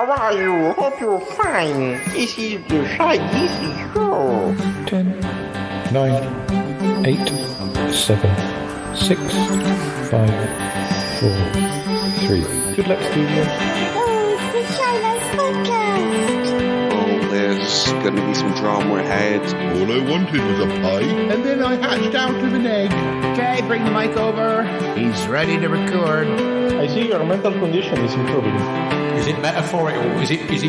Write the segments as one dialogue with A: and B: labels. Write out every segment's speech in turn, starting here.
A: how are you? Hope you're fine. This is the Shy Geeky Show.
B: 10, 9, 8, 7, 6, 5, 4, 3. Good luck, studio.
C: Oh, it's the Shy Life Podcast.
D: Oh, there's going to be some drama ahead.
E: All I wanted was a pie, and then I hatched out of an egg.
F: Okay, bring the mic over. He's ready to record.
B: I see your mental condition is improving.
G: Is it metaphorical? Is it deep?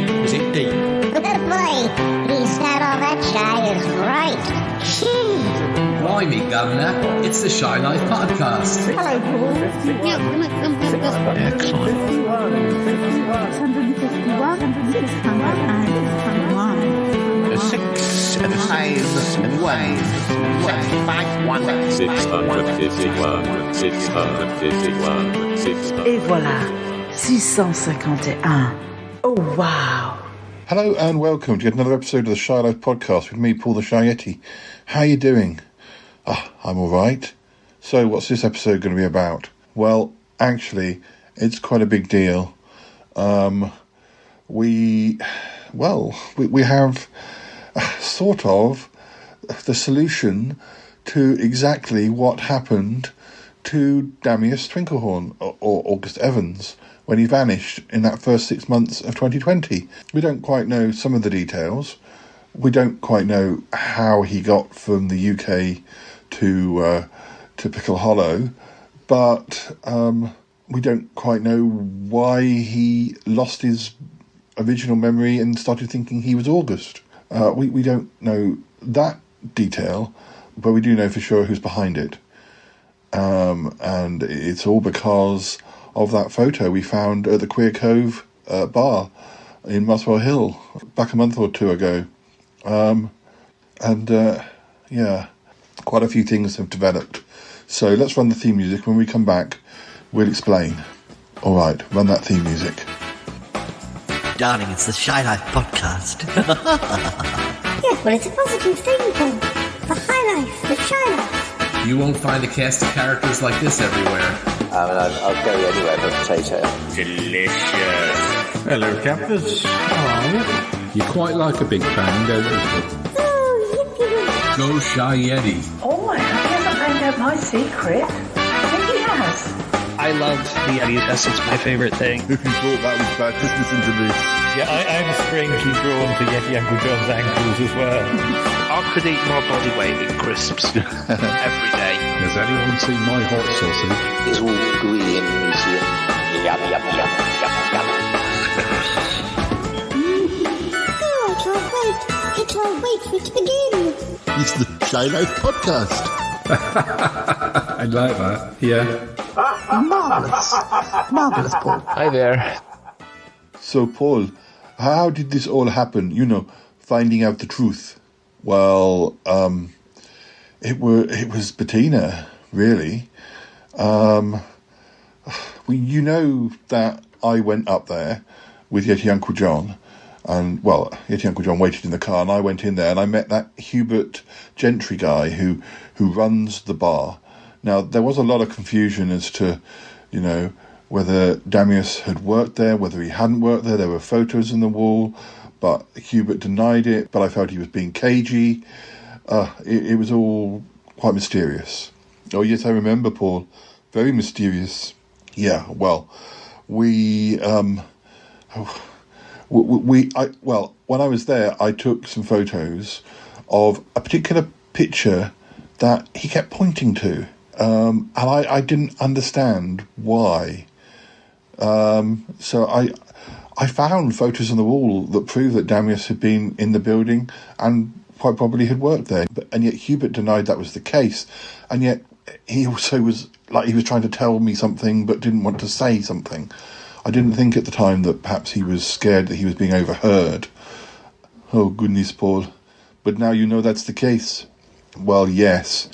G: Is it deep?
C: Good boy. He's not all that shy is right.
H: Blimey, Governor, it's the Shy Life Podcast.
C: Hello, Paul.
I: Excellent.
F: 6 and 5 and 1.
J: 651. Et voilà, 651. Oh, wow.
E: Hello and welcome to yet another episode of the Shy Life Podcast with me, Paul the Shy Yeti. How are you doing? I'm alright. So what's this episode going to be about? Well, actually, it's quite a big deal. We have sort of the solution to exactly what happened to Damius Twinklehorn or August Evans when he vanished in that first 6 months of 2020. We don't quite know some of the details. We don't quite know how he got from the UK to Pickle Hollow, but we don't quite know why he lost his original memory and started thinking he was August. We don't know that detail, but we do know for sure who's behind it. And it's all because of that photo we found at the Queer Cove bar in Muswell Hill back a month or two ago. Quite a few things have developed. So let's run the theme music. When we come back, we'll explain. All right, run that theme music.
K: Darling, it's the Shy Life Podcast.
C: Yeah, well, it's a positive thing, Paul. The High Life, the Shy Life.
H: You won't find a cast of characters like this everywhere.
L: I'll go anywhere for a potato.
G: Delicious.
B: Hello, campers. Oh, you quite like a big bang, don't you?
C: Oh, yippee.
H: Go Shy Yeti.
J: Oh, he hasn't found out my secret. I think he has.
L: I love the Yeti. That's my favorite thing.
E: If you thought that was bad, just listen to this.
B: Yeah, I'm strangely drawn to Yeti Uncle John's ankles as well.
L: I could eat my body weight in crisps every day.
B: Has anyone seen my hot sausage?
L: It's all gooey and juicy. Yum, yum, yum, yum, yum.
C: Oh, I can't wait for it to begin.
E: It's the Shy Life Podcast.
B: I like that, yeah.
J: Marvellous, Paul.
L: Hi there.
E: So, Paul, how did this all happen? You know, finding out the truth. Well, it was Bettina, really. You know that I went up there with Yeti Uncle John, and Yeti Uncle John waited in the car, and I went in there and I met that Hubert Gentry guy who runs the bar. Now, there was a lot of confusion as to, you know, whether Damius had worked there, whether he hadn't worked there. There were photos on the wall, but Hubert denied it, but I felt he was being cagey. It was all quite mysterious. Oh, yes, I remember, Paul. Very mysterious. Yeah, well, when I was there, I took some photos of a particular picture that he kept pointing to. And I didn't understand why. So I found photos on the wall that prove that Damius had been in the building and quite probably had worked there. And yet Hubert denied that was the case. And yet he also was like he was trying to tell me something but didn't want to say something. I didn't think at the time that perhaps he was scared that he was being overheard. Oh, goodness, Paul. But now you know that's the case. Well, yes.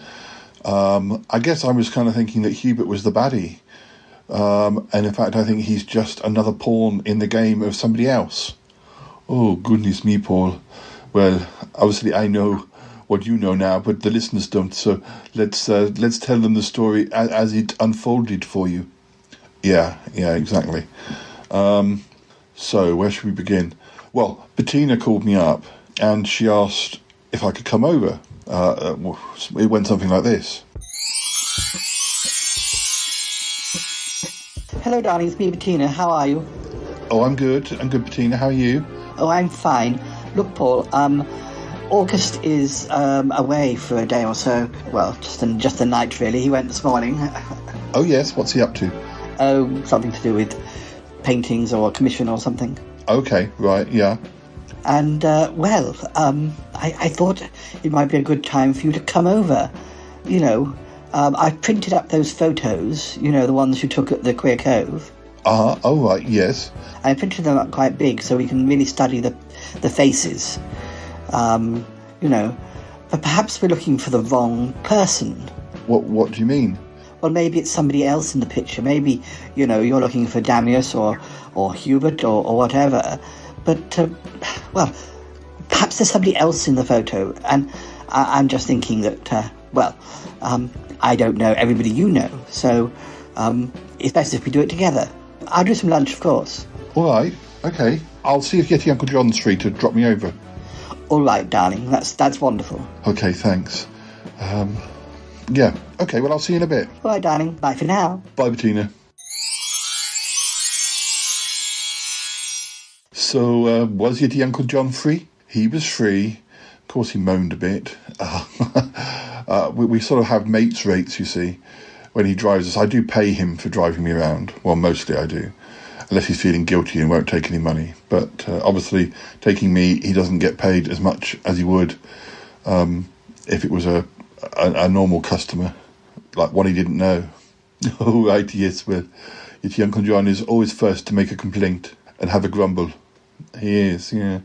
E: I guess I was kind of thinking that Hubert was the baddie. And in fact, I think he's just another pawn in the game of somebody else. Oh, goodness me, Paul. Well, obviously I know what you know now, but the listeners don't. So let's tell them the story as it unfolded for you. Yeah, exactly. So, where should we begin? Well, Bettina called me up and she asked if I could come over. It went something like this.
I: Hello, darling. It's me, Bettina. How are you?
E: Oh, I'm good. Bettina. How are you?
I: Oh, I'm fine. Look, Paul, August is away for a day or so. Well, just the night, really. He went this morning.
E: Oh, yes. What's he up to?
I: Oh, something to do with paintings or a commission or something.
E: Okay, right, yeah.
I: And, I thought it might be a good time for you to come over. You know, I printed up those photos, you know, the ones you took at the Queer Cove.
E: Oh, right, yes.
I: I printed them up quite big so we can really study the faces. You know, but perhaps we're looking for the wrong person.
E: What do you mean?
I: Well, maybe it's somebody else in the picture. Maybe, you know, you're looking for Damius or Hubert or whatever. But, well, perhaps there's somebody else in the photo. And I'm just thinking that, I don't know everybody you know. So it's best if we do it together. I'll do some lunch, of course.
E: All right, okay. I'll see if Yeti Uncle John's free to drop me over.
I: All right, darling. That's wonderful.
E: Okay, thanks. Yeah, okay, well, I'll see you in a bit.
I: All right, darling. Bye for now.
E: Bye, Bettina. So, was Yeti Uncle John free? He was free. Of course, he moaned a bit. We sort of have mates rates, you see, when he drives us. I do pay him for driving me around. Well, mostly I do. Unless he's feeling guilty and won't take any money. But obviously, taking me, he doesn't get paid as much as he would if it was a normal customer, like one he didn't know. Oh, right, yes, well, Yeti Uncle John is always first to make a complaint and have a grumble. He is, yeah.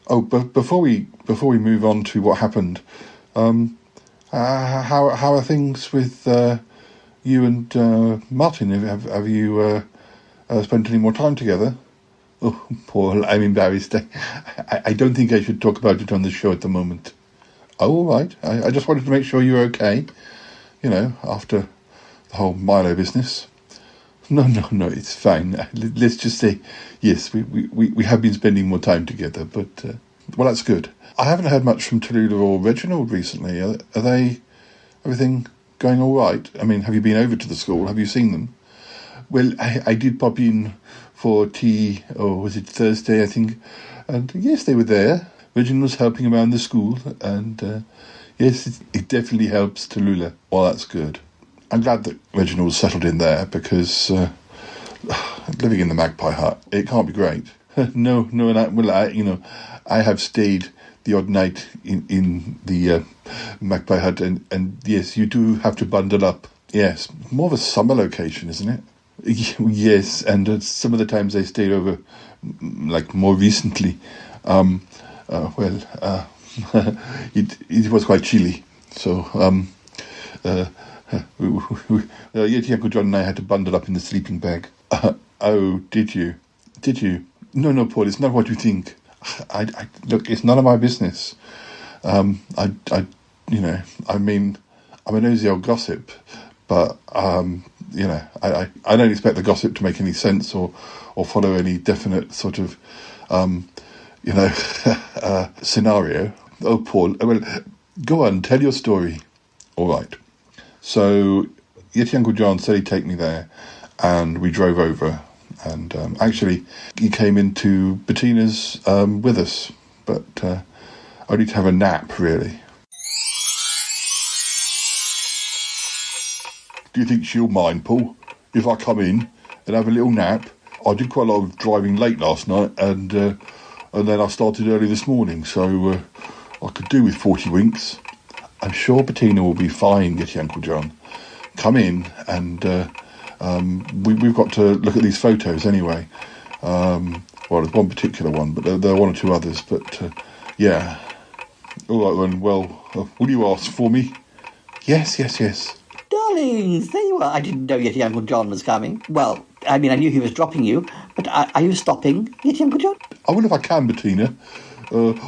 E: Oh, but before we move on to what happened, how are things with you and Martin? Have you spent any more time together? Oh, Paul, I'm embarrassed. I don't think I should talk about it on the show at the moment. Oh, all right. I just wanted to make sure you were okay, you know, after the whole Milo business. No, it's fine. Let's just say, yes, we have been spending more time together, but, well, that's good. I haven't heard much from Tallulah or Reginald recently. Are they, everything going all right? I mean, have you been over to the school? Have you seen them? Well, I did pop in for tea, or was it Thursday, I think, and yes, they were there. Reginald was helping around the school, and yes, it definitely helps Tallulah. Well, that's good. I'm glad that Reginald settled in there, because living in the Magpie Hut, it can't be great. No, and I have stayed the odd night in the Magpie Hut, and yes, you do have to bundle up. Yes, more of a summer location, isn't it? Yes, and some of the times I stayed over, like more recently, it was quite chilly. So, Yeti Uncle John and I had to bundle up in the sleeping bag. Oh, did you? No, Paul, it's not what you think. I look, it's none of my business. I mean, I'm a nosy old gossip, but I don't expect the gossip to make any sense or follow any definite sort of scenario. Oh, Paul, well, go on, tell your story. All right. So Yeti Uncle John said he'd take me there, and we drove over. And actually, he came into Bettina's with us, but only to have a nap, really. Do you think she'll mind, Paul, if I come in and have a little nap? I did quite a lot of driving late last night, and then I started early this morning, so I could do with 40 winks. I'm sure Bettina will be fine, Yeti Uncle John. Come in, and we've got to look at these photos anyway. Well, there's one particular one, but there are one or two others. But yeah. All right then. Well, will you ask for me? Yes.
I: Darlings, there you are. I didn't know Yeti Uncle John was coming. Well, I mean, I knew he was dropping you, but are you stopping, Yeti Uncle John?
E: I wonder if I can, Bettina.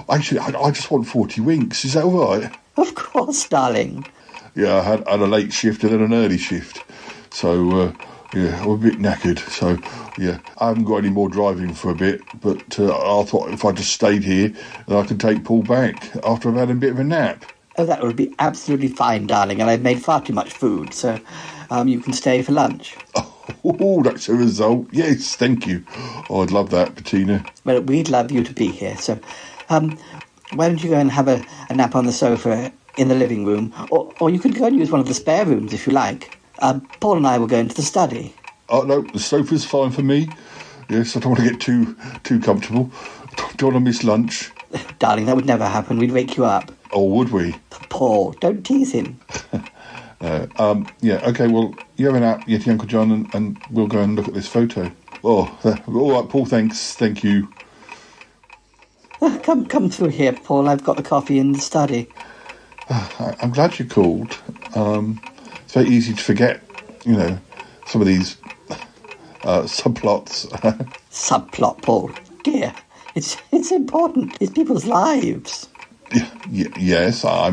E: Actually, I just want 40 winks. Is that all right?
I: Of course, darling.
E: Yeah, I had a late shift and then an early shift. So, Yeah, I'm a bit knackered, so yeah, I haven't got any more driving for a bit, but I thought if I just stayed here, then I could take Paul back after I've had a bit of a nap.
I: Oh, that would be absolutely fine, darling, and I've made far too much food, so you can stay for lunch.
E: Oh, that's a result. Yes, thank you. Oh, I'd love that, Bettina.
I: Well, we'd love you to be here, so why don't you go and have a nap on the sofa in the living room, or you could go and use one of the spare rooms if you like. Paul and I will go into the study.
E: Oh, no, the sofa's fine for me. Yes, I don't want to get too comfortable. Don't want to miss lunch.
I: Darling, that would never happen. We'd wake you up.
E: Or would we?
I: Paul, don't tease him.
E: Yeah, okay, well, you have a nap, Yeti Uncle John, and we'll go and look at this photo. Oh, all right, Paul, thanks. Thank you.
I: Come through here, Paul. I've got the coffee in the study.
E: I'm glad you called. It's very easy to forget, some of these subplots.
I: Subplot, Paul. Dear, it's important. It's people's lives.
E: Yes, I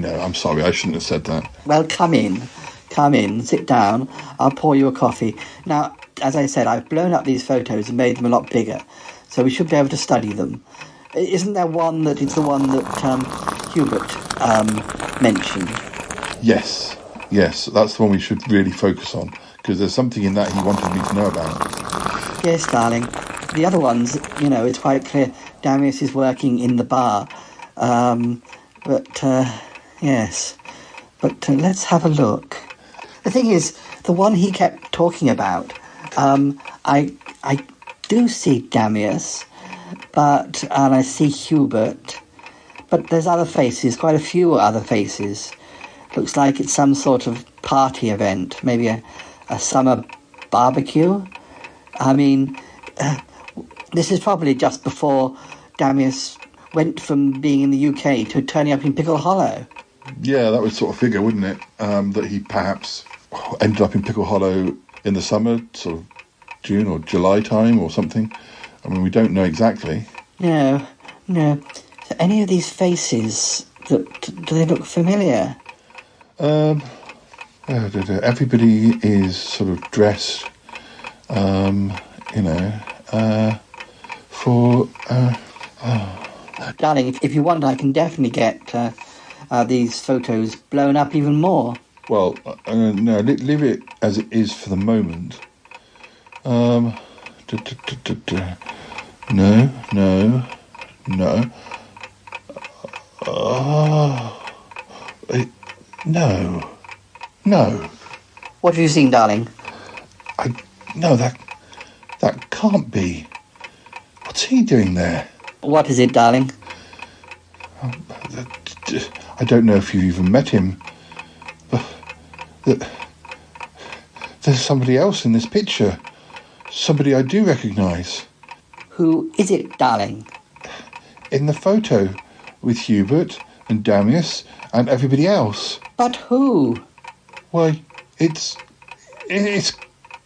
E: know. I'm sorry. I shouldn't have said that.
I: Well, come in, sit down. I'll pour you a coffee. Now, as I said, I've blown up these photos and made them a lot bigger, so we should be able to study them. Isn't there one that is the one that Hubert mentioned? Yes, that's the one we should really focus on, because there's something in that he wanted me to know about. Yes, darling. The other ones, it's quite clear Damius is working in the bar. Yes. But let's have a look. The thing is, the one he kept talking about, I do see Damius, and I see Hubert, but there's other faces, quite a few other faces. Looks like it's some sort of party event, maybe a summer barbecue. I mean, this is probably just before Damius went from being in the UK to turning up in Pickle Hollow. Yeah, that would sort of figure, wouldn't it? That he perhaps ended up in Pickle Hollow in the summer, sort of June or July time or something. I mean, we don't know exactly. No. So any of these faces, do they look familiar? Everybody is sort of dressed, for... Darling, if you want, I can definitely get these photos blown up even more. Well, no, leave it as it is for the moment. No. No. What have you seen, darling? No, that can't be. What's he doing there? What is it, darling? I don't know if you've even met him, but there's somebody else in this picture. Somebody I do recognise. Who is it, darling? In the photo, with Hubert and Damius and everybody else. But who? Why, it's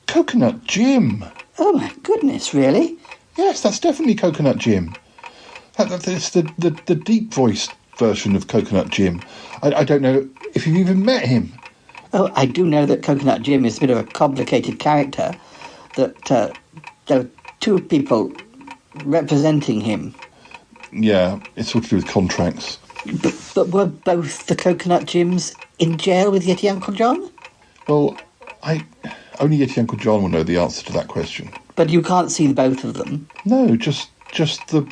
I: Coconut Jim. Oh my goodness, really? Yes, that's definitely Coconut Jim. It's the deep-voiced version of Coconut Jim. I don't know if you've even met him. Oh, I do know that Coconut Jim is a bit of a complicated character, that there are two people representing him. Yeah, it's all to do with contracts. But were both the Coconut Jims in jail with Yeti Uncle John? Well, only Yeti Uncle John will know the answer to that question. But you can't see both of them? No, just the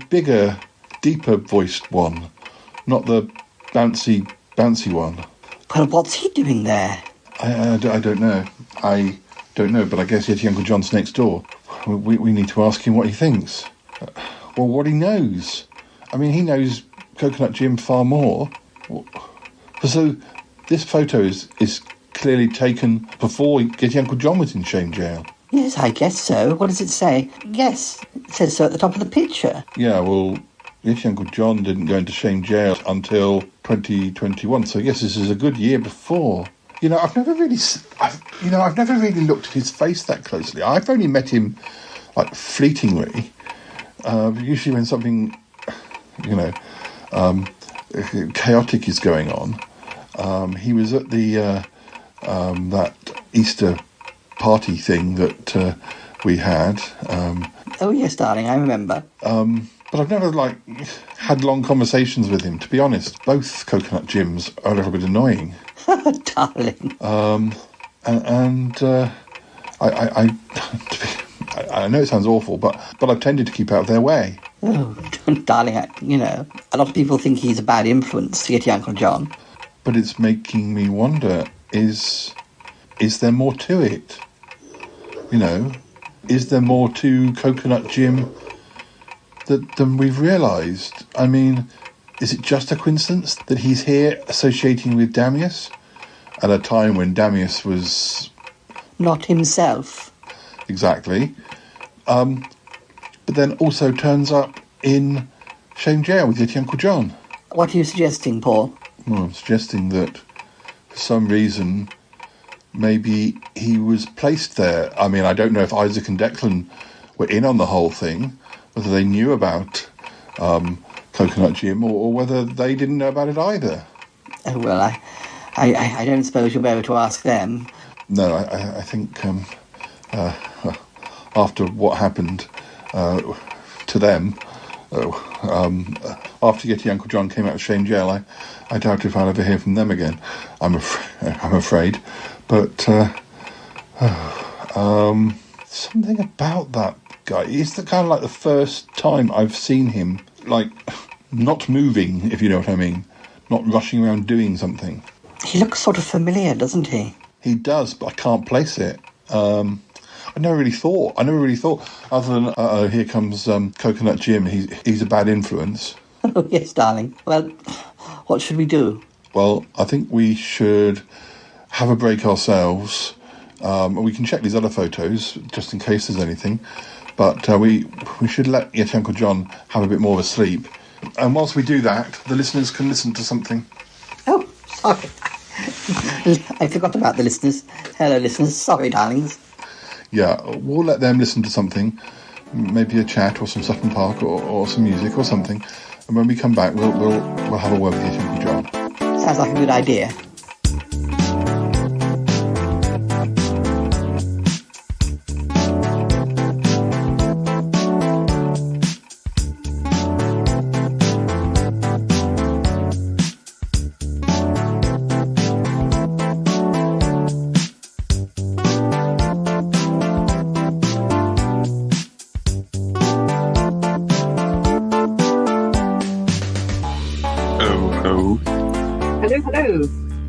I: bigger, deeper voiced one, not the bouncy one. Well, what's he doing there? I don't know. I don't know, but I guess Yeti Uncle John's next door. We need to ask him what he thinks. Well, what he knows. I mean, he knows Coconut Jim far more. So this photo is clearly taken before Yeti Uncle John was in Shame Jail. Yes, I guess so. What does it say? Yes, it says so at the top of the picture. Yeah, well, Yeti Uncle John didn't go into Shame Jail until 2021, so yes, this is a good year before. I've never really looked at his face that closely. I've only met him, fleetingly. Usually when something, chaotic is going on. He was at the that
E: Easter party thing that we had.
I: Oh yes, darling, I remember.
E: But I've never had long conversations with him. To be honest, both Coconut Jims are a little bit annoying.
I: Darling.
E: I know it sounds awful, but I've tended to keep out of their way.
I: Oh, darling, a lot of people think he's a bad influence to get your Uncle John.
E: But it's making me wonder, is there more to it? Is there more to Coconut Jim than we've realised? I mean, is it just a coincidence that he's here associating with Damius at a time when Damius was...
I: Not himself.
E: Exactly. But then also turns up in Shame Jail with Yeti Uncle John.
I: What are you suggesting, Paul?
E: Well, I'm suggesting that for some reason maybe he was placed there. I mean, I don't know if Isaac and Declan were in on the whole thing, whether they knew about Coconut Jim or whether they didn't know about it either.
I: Oh, well, I don't suppose you'll be able to ask them.
E: No, I think after what happened to them, after Yeti Uncle John came out of Shame Jail, I doubt if I'll ever hear from them again. I'm afraid. But something about that guy. It's kind of like the first time I've seen him, not moving, if you know what I mean. Not rushing around doing something.
I: He looks sort of familiar, doesn't he?
E: He does, but I can't place it. I never really thought, other than, here comes Coconut Jim, he's a bad influence.
I: Oh, yes, darling. Well, what should we do?
E: Well, I think we should have a break ourselves. We can check these other photos, just in case there's anything. But we should let Yeti Uncle John have a bit more of a sleep. And whilst we do that, the listeners can listen to something.
I: Oh, sorry. I forgot about the listeners. Hello, listeners. Sorry, darlings.
E: Yeah, we'll let them listen to something, maybe a chat or some Sutton Park or some music or something. And when we come back, we'll have a word with Yeti Uncle John.
I: Sounds like a good idea.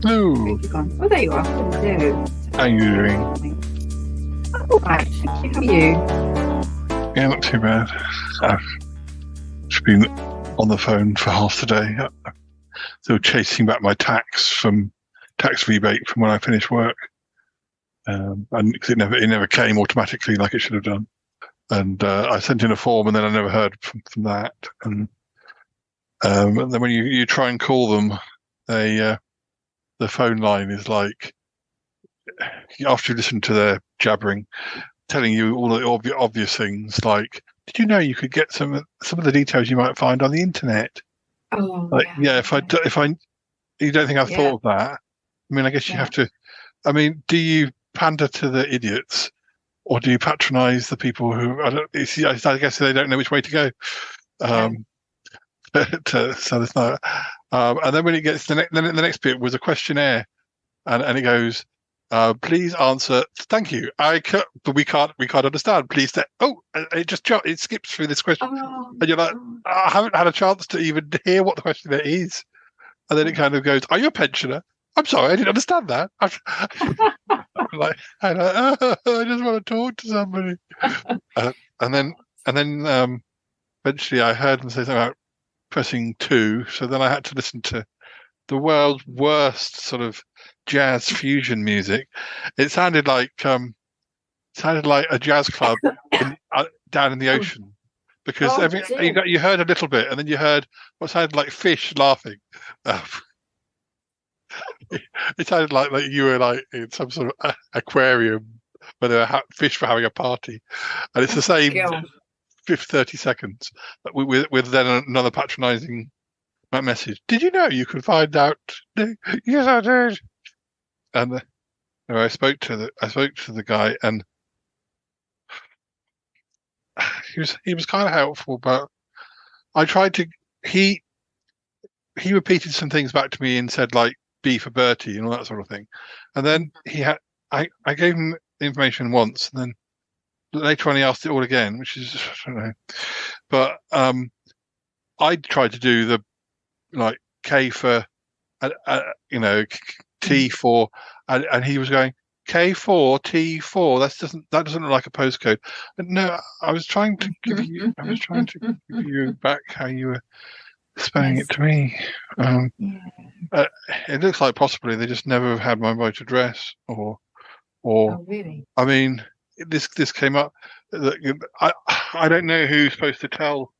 J: Oh, there you are. Hello.
M: How are you doing?
J: All right, thank you. How are you?
M: Yeah, not too bad. I've just been on the phone for half the day. Still chasing back my tax rebate from when I finished work. And cause it never came automatically like it should have done. And I sent in a form and then I never heard from that. And then when you try and call them, the phone line is like, after you listen to their jabbering, telling you all the obvious things like, did you know you could get some of the details you might find on the internet?
J: Oh,
M: yeah. If I you don't think I've thought of that? I mean, I guess you have to. I mean, do you pander to the idiots, or do you patronise the people who? I guess they don't know which way to go. So there's no. And then when it gets the next bit was a questionnaire, and it goes, please answer. Thank you. But we can't understand. Please. It skips through this question, and you're like, I haven't had a chance to even hear what the questionnaire is, and then it kind of goes, are you a pensioner? I'm sorry, I didn't understand that. I just want to talk to somebody. And then eventually I heard them say something about pressing 2, so then I had to listen to the world's worst sort of jazz fusion music. It sounded like a jazz club down in the ocean, because you heard a little bit, and then you heard what sounded like fish laughing. It sounded like you were like in some sort of aquarium where there were fish were having a party, and it's the same 30 seconds with then another patronising message. Did you know you could find out? Yes, I did. And No, I spoke to the guy, and he was kind of helpful, but I tried to. He repeated some things back to me and said like B for Bertie and all that sort of thing, and then I gave him the information once, and then later on he asked it all again, which is I don't know, but I tried to do the like K for T for, and he was going K4 T4. That doesn't look like a postcode. But no, I was trying to give you back how you were spelling it to me. It looks like possibly they just never have had my right address, or
N: Oh, really?
M: I mean, this came up. I don't know who's supposed to tell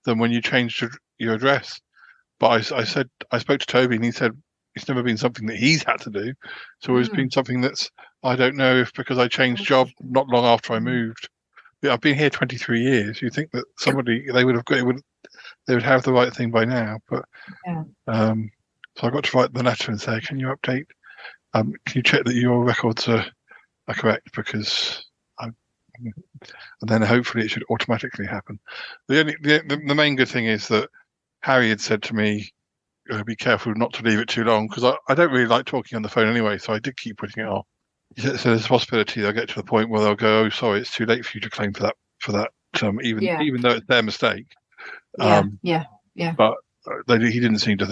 M: them when you changed your address, but I spoke to Toby, and he said it's never been something that he's had to do. So it's been something that's, I don't know if because I changed job not long after I moved. I've been here 23 years. You think that somebody they would have the right thing by now, but so I got to write the letter and say, can you update? Can you check that your records are correct? Because and then hopefully it should automatically happen. The main good thing is that Harry had said to me, be careful not to leave it too long, because I don't really like talking on the phone anyway, so I did keep putting it off. So there's a possibility they'll get to the point where they'll go, oh, sorry, it's too late for you to claim for that, even though it's their mistake.
N: Yeah.
M: But he didn't seem to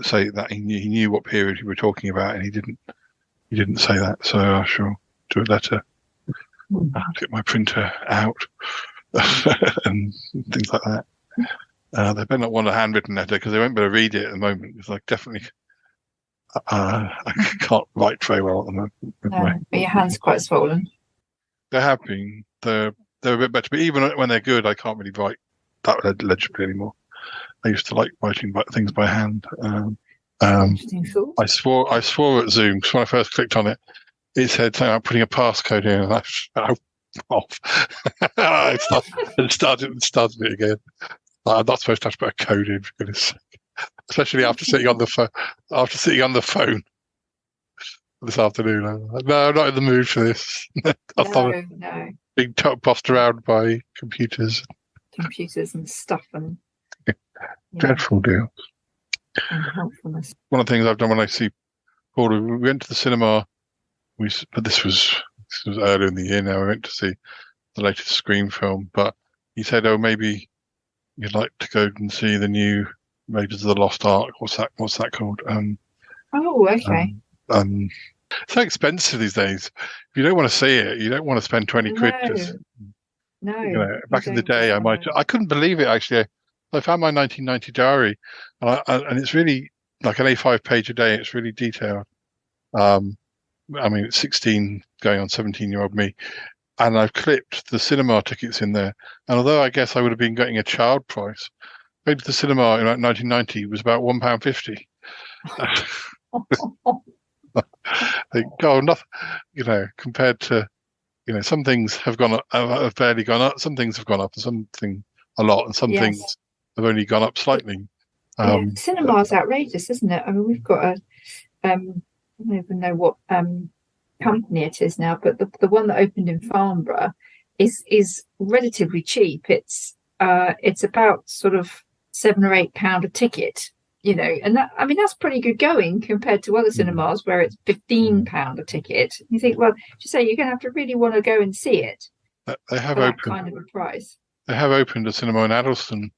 M: say that. He knew what period we were talking about, and he didn't say that. So I shall do a letter. I'll get my printer out and things like that. They better not want a handwritten letter, because they won't be able to read it at the moment. It's like definitely, I can't write very well at the moment.
N: No, but your hand's quite swollen.
M: They have been. They're a bit better, but even when they're good, I can't really write that legibly anymore. I used to like writing things by hand. I swore at Zoom, because when I first clicked on it, it said something about putting a passcode in, and I off. I started it again. I'm not supposed to have to put a code in, for goodness sake. Especially after sitting on the phone this afternoon. No, I'm not in the mood for this.
N: No.
M: Being bossed around by computers
N: and stuff, and
M: dreadful deals.
N: And helpfulness.
M: One of the things I've done when I see Paul, we went to the cinema. But this was earlier in the year. Now we went to see the latest Scream film, but he said, "Oh, maybe you'd like to go and see the new Raiders of the Lost Ark." What's that called?
N: Oh, okay.
M: It's so expensive these days. If you don't want to see it, you don't want to spend 20 quid.
N: No.
M: Back in the day, I couldn't believe it, actually. I found my 1990 diary, and it's really like an A5 page a day. It's really detailed. I mean, it's 16 going on 17-year-old me. And I've clipped the cinema tickets in there. And although I guess I would have been getting a child price, going to the cinema in 1990 was about £1.50. Nothing, compared to, some things have barely gone up, some things have gone up, and something a lot, and some things have only gone up slightly.
N: Cinema's outrageous, isn't it? I mean, we've got I don't even know what company it is now, but the one that opened in Farnborough is relatively cheap. It's about sort of £7 or £8 a ticket, and that's pretty good going compared to other cinemas where it's £15 a ticket. You think, well, you're going to have to really want to go and see it.
M: They have
N: for
M: opened
N: that kind of a price.
M: They have opened a cinema in Addleston,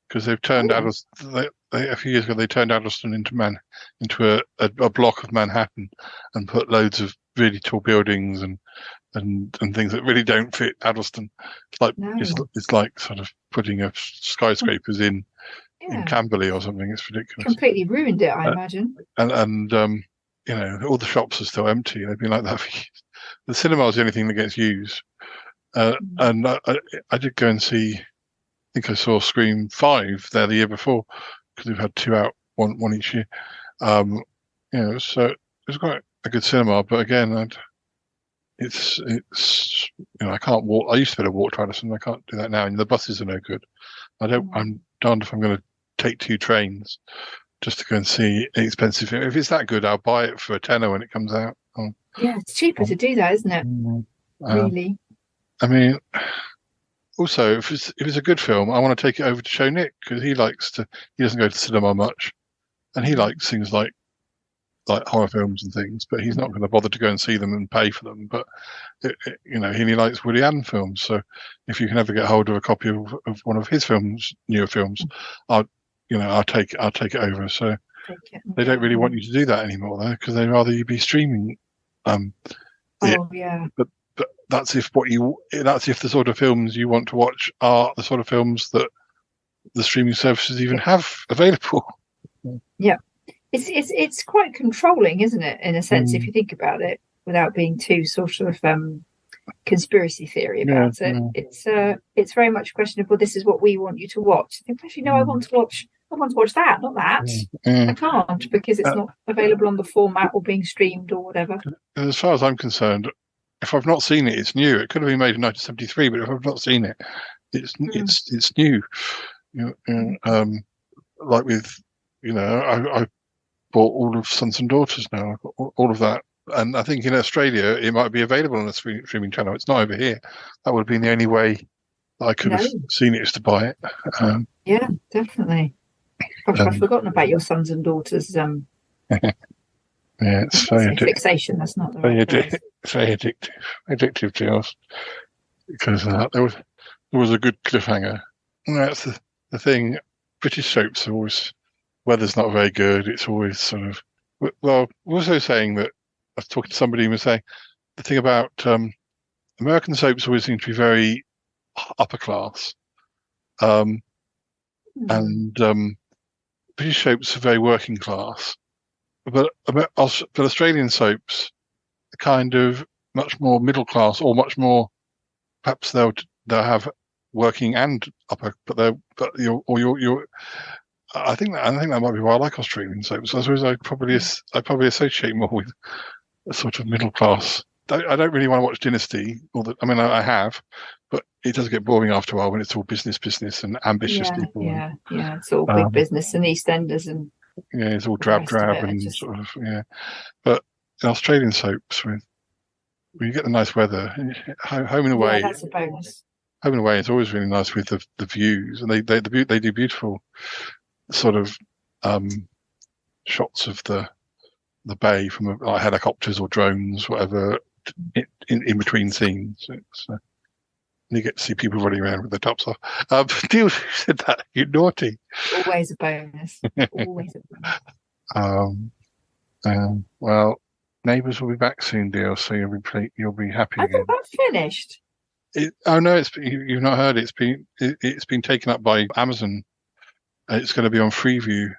M: because they've turned Addleston. A few years ago, they turned Addleston into a block of Manhattan, and put loads of really tall buildings and things that really don't fit Addleston. It's like sort of putting a skyscrapers in Camberley or something. It's ridiculous.
N: Completely ruined it, I imagine.
M: And all the shops are still empty. They've been like that for years. The cinema is the only thing that gets used. And I did go and see. I think I saw Scream 5 there the year before, because we've had 2 out, one each year. So it was quite a good cinema, but again, it's I can't walk. I used to be able to walk to Addison. I can't do that now, and the buses are no good. I'm darned if I'm going to take 2 trains just to go and see an expensive film. If it's that good, I'll buy it for £10 when it comes out.
N: Yeah, it's cheaper to do that, isn't it? Really.
M: I mean, also, if it's a good film, I want to take it over to show Nick, because he doesn't go to cinema much, and he likes things like horror films and things, but he's not going to bother to go and see them and pay for them. But he likes Woody Allen films, so if you can ever get hold of a copy of one of his newer films, I'll take it over. So they don't really want you to do that anymore, though, because they'd rather you be streaming.
N: Yeah.
M: But that's if the sort of films you want to watch are the sort of films that the streaming services even have available.
N: Yeah. It's quite controlling, isn't it, in a sense, if you think about it, without being too sort of conspiracy theory about it. It's very much a question of, well, this is what we want you to watch. I think, actually, no, I want to watch that, not that. I can't, because it's not available on the format or being streamed or whatever.
M: As far as I'm concerned, if I've not seen it, it's new. It could have been made in 1973, but if I've not seen it, it's new. Like with, I bought all of Sons and Daughters now. I've got all of that. And I think in Australia, it might be available on a streaming channel. It's not over here. That would have been the only way that I could have seen it, is to buy it.
N: Yeah, definitely. Gosh, I've forgotten about your Sons and Daughters.
M: Yeah, it's very
N: fixation. That's not the
M: very addictive to us, because there was a good cliffhanger. And that's the thing. British soaps are always, weather's not very good. It's always sort of, well, also saying that, I was talking to somebody who was saying the thing about American soaps always seem to be very upper class, and British soaps are very working class. But Australian soaps are kind of much more middle class, or much more, perhaps they'll have working and upper, I think that might be why I like Australian soaps. I suppose I probably associate more with a sort of middle class. I don't really want to watch Dynasty, I have, but it does get boring after a while when it's all business and ambitious people.
N: Yeah, it's all big business and EastEnders and
M: it's all drab and sort of But in Australian soaps, when you get the nice weather, Home and Away,
N: that's a bonus.
M: Home and Away is always really nice with the views, and they do beautiful sort of shots of the bay from helicopters or drones, whatever, in between scenes. You get to see people running around with their tops off. Deal said that, you're naughty.
N: Always a bonus. Always a bonus.
M: Well, Neighbours will be back soon, Deal, so you'll be happy
N: I
M: again.
N: thought that finished.
M: No, you've not heard. It's been taken up by Amazon. It's going to be on Freeview.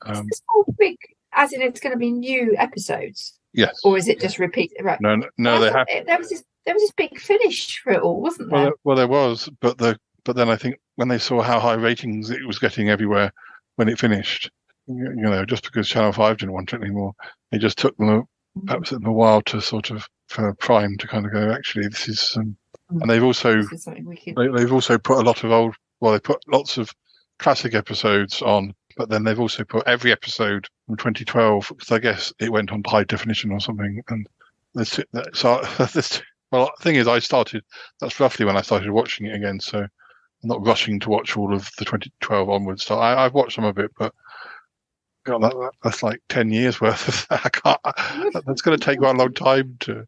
N: It's all big, as in it's going to be new episodes.
M: Yes.
N: Or is it just repeat? Right.
M: No, they have.
N: There was this big finish for it all, wasn't there?
M: Well, there was, but then I think when they saw how high ratings it was getting everywhere when it finished, just because Channel 5 didn't want it anymore, it just took them perhaps a while to sort of, for Prime to kind of go, actually, this is. And they've also put a lot of they put lots of classic episodes on, but then they've also put every episode from 2012, because I guess it went on high definition or something. And well, the thing is, that's roughly when I started watching it again, so I'm not rushing to watch all of the 2012 onwards. So I've watched some of it, but God, that's like 10 years worth of that. I can't. That's going to take quite a long time to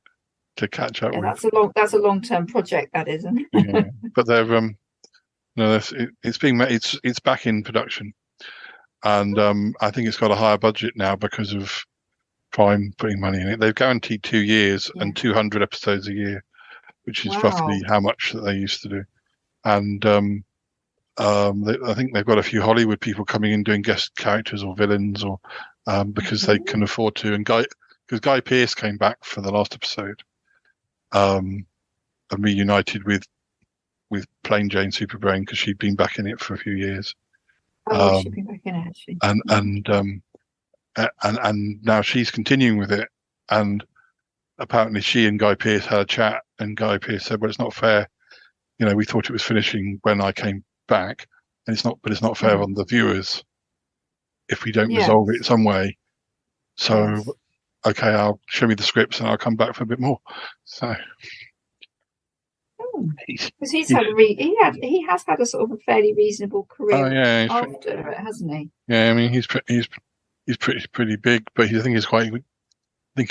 M: catch up with.
N: That's a long-term project, that isn't.
M: Yeah, but they're it's being made. It's back in production, and I think it's got a higher budget now because of Prime putting money in it. They've guaranteed 2 years and 200 episodes a year, which is roughly how much that they used to do. And I think they've got a few Hollywood people coming in doing guest characters or villains, or because they can afford to. And because Guy Pearce came back for the last episode, and reunited with Plain Jane Superbrain, because she'd been back in it for a few years.
N: She'd been back in it, actually.
M: And now she's continuing with it, and apparently she and Guy Pearce had a chat, and Guy Pearce said, well, it's not fair, we thought it was finishing when I came back, and it's not fair on the viewers if we don't
N: Yeah.
M: resolve it some way. So, okay, I'll show me the scripts and I'll come back for a bit more. So,
N: Because he has had a sort of a fairly reasonable career after it, hasn't he?
M: Yeah, I mean he's pretty big, but I think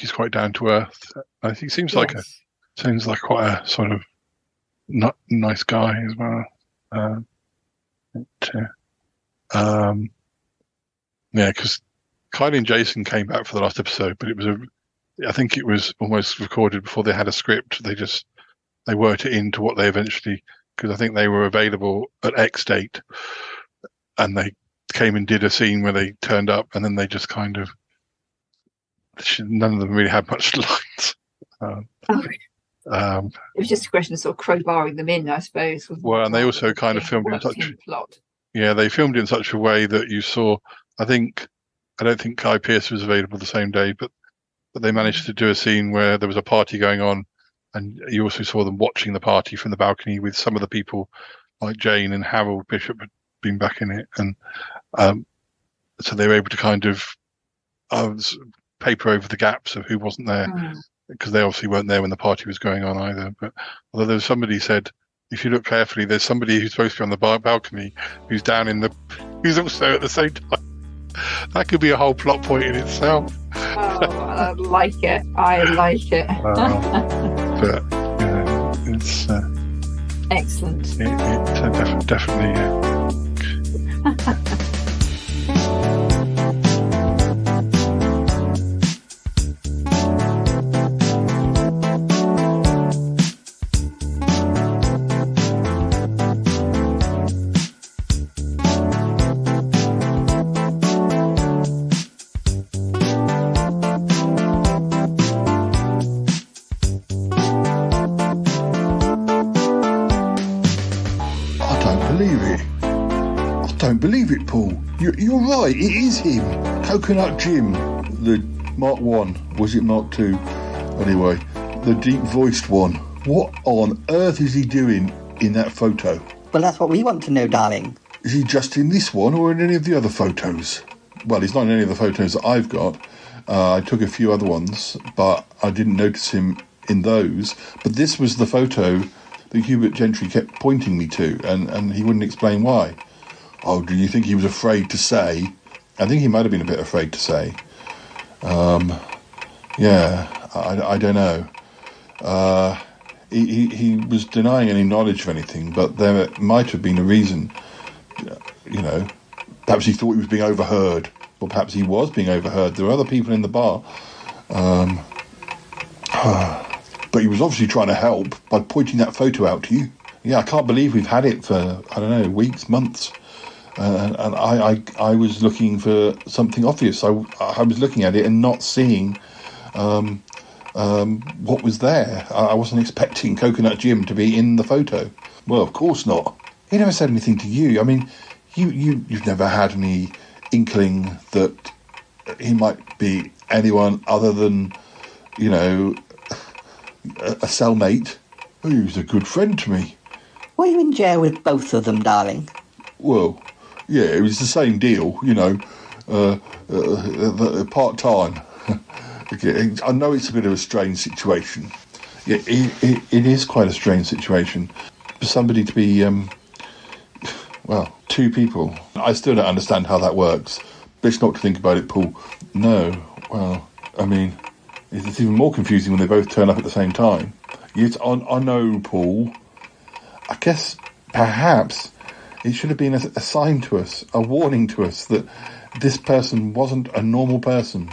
M: he's quite down to earth. I think he seems like quite a sort of not nice guy as well. Because Kylie and Jason came back for the last episode, but I think it was almost recorded before they had a script. They worked it into what they eventually, because I think they were available at X date, and they came and did a scene where they turned up, and then they just kind of, none of them really had much lines.
N: It was just a question of sort of crowbarring them in, I suppose.
M: Well, and they also kind of filmed in
N: plot.
M: Yeah, they filmed in such a way that you saw. I don't think Guy Pearce was available the same day, but they managed to do a scene where there was a party going on, and you also saw them watching the party from the balcony with some of the people, like Jane and Harold Bishop, had been back in it, and so they were able to kind of paper over the gaps of who wasn't there, because they obviously weren't there when the party was going on either. But although there was somebody said, if you look carefully, there's somebody who's supposed to be on the balcony who's who's also at the same time. That could be a whole plot point in itself.
N: I like it.
M: But it's
N: excellent.
M: Definitely.
E: Believe it, Paul. You're right, it is him. Coconut Jim, the Mark 1, was it Mark 2? Anyway, the deep-voiced one. What on earth is he doing in that photo?
I: Well, that's what we want to know, darling.
E: Is he just in this one or in any of the other photos? Well, he's not in any of the photos that I've got. I took a few other ones, but I didn't notice him in those. But this was the photo that Hubert Gentry kept pointing me to, and he wouldn't explain why. Oh, do you think he was afraid to say? I think he might have been a bit afraid to say. I don't know. He was denying any knowledge of anything, but there might have been a reason. Perhaps he thought he was being overheard, or perhaps he was being overheard. There were other people in the bar. But he was obviously trying to help by pointing that photo out to you. Yeah, I can't believe we've had it for, I don't know, weeks, months. And I was looking for something obvious. I was looking at it and not seeing what was there. I wasn't expecting Coconut Jim to be in the photo. Well, of course not. He never said anything to you. I mean, you've never had any inkling that he might be anyone other than, a cellmate. Oh, he was a good friend to me.
I: Were you in jail with both of them, darling?
E: Well, yeah, it was the same deal, part-time. Okay, I know it's a bit of a strange situation. Yeah, it is quite a strange situation. For somebody to be, two people. I still don't understand how that works. Best not to think about it, Paul. No, well, I mean, it's even more confusing when they both turn up at the same time. Yes, I know, Paul. I guess, perhaps, it should have been a sign to us, a warning to us that this person wasn't a normal person.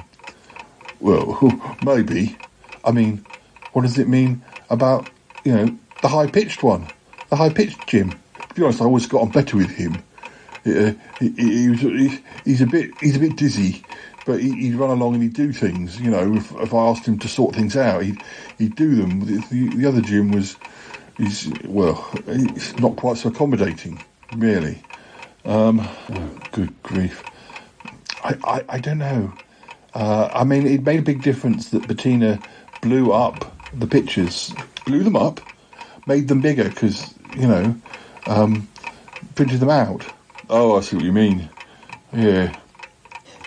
E: Well, maybe. I mean, what does it mean about, the high-pitched one? The high-pitched Jim? To be honest, I always got on better with him. He's a bit dizzy, but he'd run along and he'd do things. If I asked him to sort things out, he'd do them. The other Jim he's not quite so accommodating, really. Good grief. I don't know. I mean, it made a big difference that Bettina blew up the pictures, blew them up, made them bigger because, printed them out. Oh, I see what you mean. Yeah.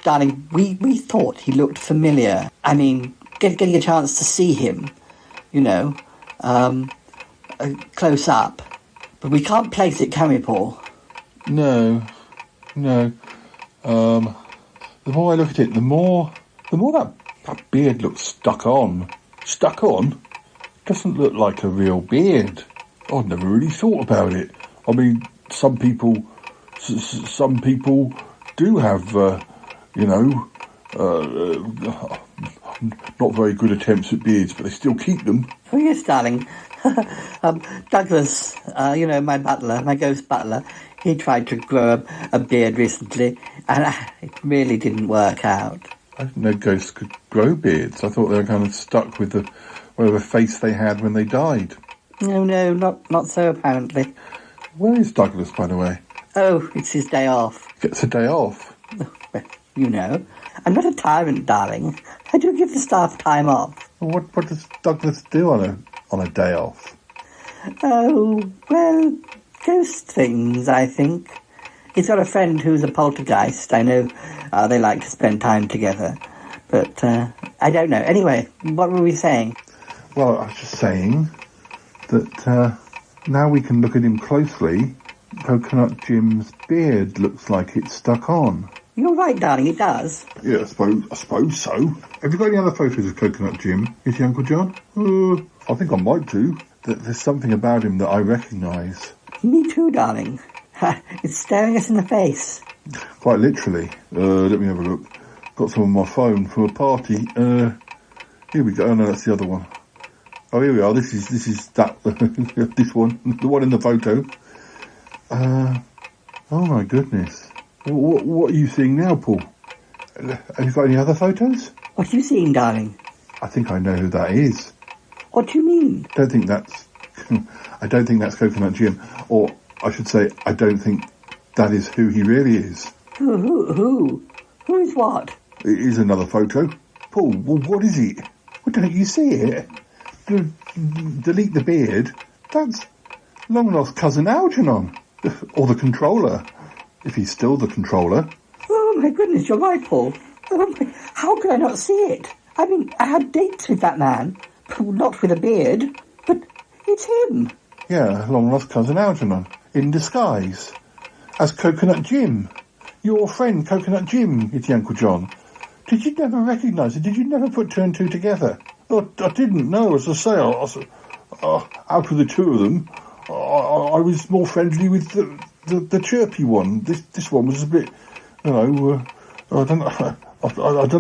I: darling, we thought he looked familiar. I mean, getting a chance to see him, close up. But we can't place it, can we, Paul?
E: No. The more I look at it, the more that beard looks stuck on. Stuck on? Doesn't look like a real beard. I've never really thought about it. I mean, some people do have, not very good attempts at beards, but they still keep them.
I: Oh, yes, darling. Douglas, my butler, my ghost butler, he tried to grow a beard recently, and it really didn't work out.
E: I didn't know ghosts could grow beards. I thought they were kind of stuck with whatever face they had when they died.
I: No, not so apparently.
E: Where is Douglas, by the way?
I: Oh, it's his day off.
E: Gets a day off?
I: Well, I'm not a tyrant, darling. I do give the staff time off.
E: Well, what does Douglas do on a day off?
I: Oh, well, ghost things, I think. He's got a friend who's a poltergeist. I know they like to spend time together. But I don't know. Anyway, what were we saying?
E: Well, I was just saying that now we can look at him closely. Coconut Jim's beard looks like it's stuck on.
I: You're right, darling, it does.
E: Yeah, I suppose so. Have you got any other photos of Coconut Jim, is he, Uncle John? I think I might do. There's something about him that I recognise.
I: Me too, darling. It's staring us in the face.
E: Quite literally. Let me have a look. Got some on my phone from a party. Here we go. Oh no, that's the other one. Oh, here we are. This is that. This one. The one in the photo. Oh my goodness. What are you seeing now, Paul? Have you got any other photos?
I: What are you seeing, darling?
E: I think I know who that is.
I: What do you mean?
E: I don't think that's Coconut Jim. Or I should say, I don't think that is who he really is.
I: Who? Who is what?
E: It is another photo. Paul, well, what is it? Well, don't you see it? Delete the beard. That's long-lost cousin Algernon. Or the controller. If he's still the controller.
I: Oh, my goodness, you're right, Paul. How could I not see it? I mean, I had dates with that man. Not with a beard, but it's him.
E: Yeah, long-lost cousin Algernon. In disguise. As Coconut Jim. Your friend, Coconut Jim, it's Uncle John. Did you never recognise it? Did you never put two and two together? I didn't know, as I say. Out of the two of them, I was more friendly with the chirpy one. This one was a bit, I don't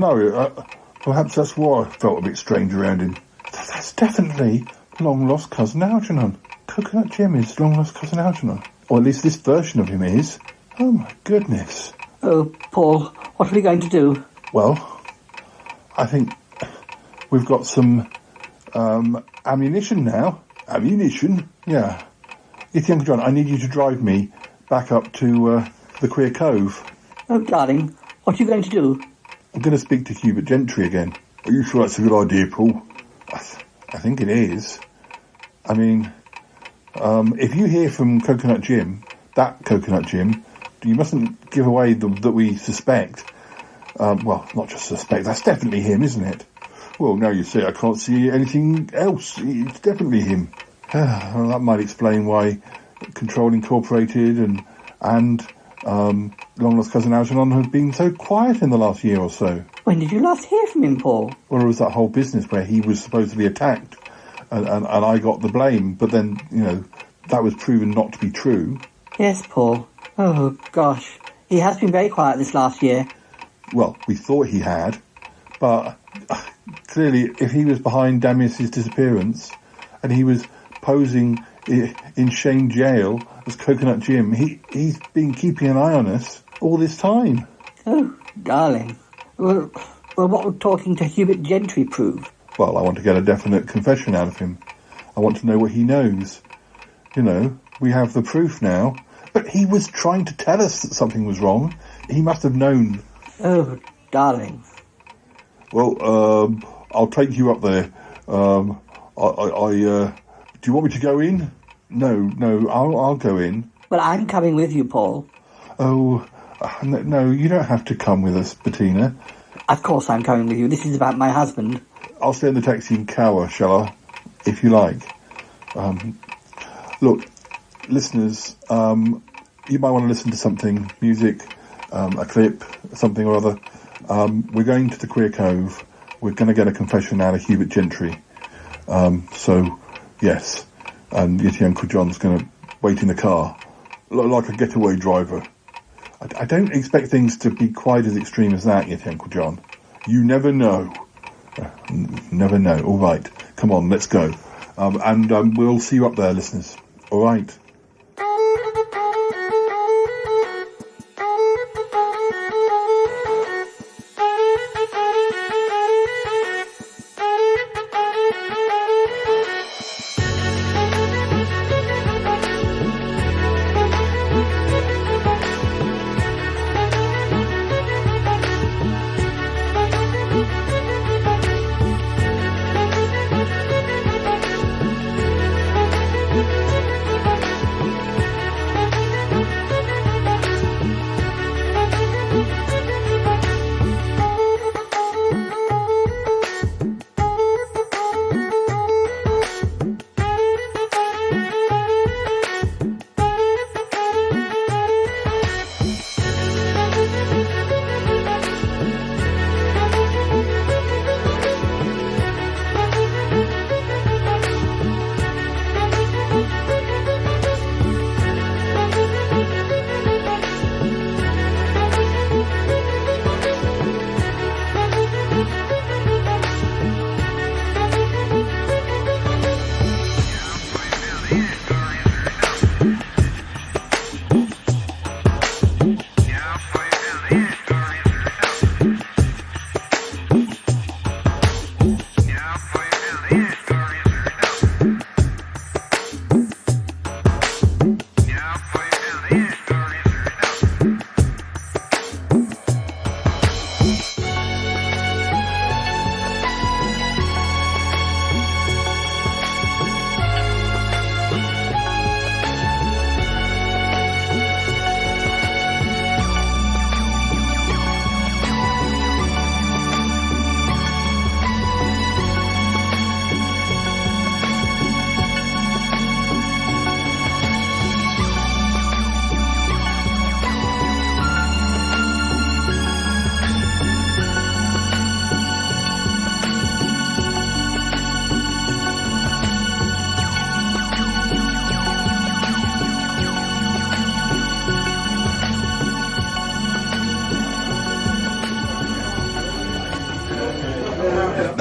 E: know. Perhaps that's why I felt a bit strange around him. That's definitely long-lost cousin Algernon. Coconut Jim is long-lost cousin Algernon. Or at least this version of him is. Oh, my goodness.
I: Oh, Paul, what are we going to do?
E: Well, I think we've got some ammunition now. Ammunition? Yeah. Uncle John, I need you to drive me back up to the Queer Cove.
I: Oh, darling, what are you going to do?
E: I'm going to speak to Hubert Gentry again. Are you sure that's a good idea, Paul? I think it is. I mean, if you hear from Coconut Jim, that Coconut Jim, you mustn't give away that we suspect. Well, not just suspect, that's definitely him, isn't it? Well, now you say I can't see anything else. It's definitely him. Well, that might explain why Control Incorporated and long-lost cousin Algernon have been so quiet in the last year or so.
I: When did you last hear from him, Paul?
E: Well, it was that whole business where he was supposedly attacked and I got the blame, but then, that was proven not to be true.
I: Yes, Paul. Oh, gosh. He has been very quiet this last year.
E: Well, we thought he had, but clearly if he was behind Damius's disappearance and he was posing in Shane Jail as Coconut Jim, he's been keeping an eye on us all this time.
I: Oh, darling. Well, what would talking to Hubert Gentry prove?
E: Well, I want to get a definite confession out of him. I want to know what he knows. We have the proof now. But he was trying to tell us that something was wrong. He must have known.
I: Oh, darling.
E: Well, I'll take you up there. Do you want me to go in? No, I'll go in.
I: Well, I'm coming with you, Paul.
E: Oh, No, you don't have to come with us, Bettina.
I: Of course I'm coming with you. This is about my husband.
E: I'll stay in the taxi and cower, shall I? If you like. Look, listeners, you might want to listen to something, music, a clip, something or other. We're going to the Queer Cove. We're going to get a confession out of Hubert Gentry. So, yes. And Yeti Uncle John's going to wait in the car, like a getaway driver. I don't expect things to be quite as extreme as that, Yeti Uncle John. You never know. Never know. All right. Come on, let's go. And we'll see you up there, listeners. All right.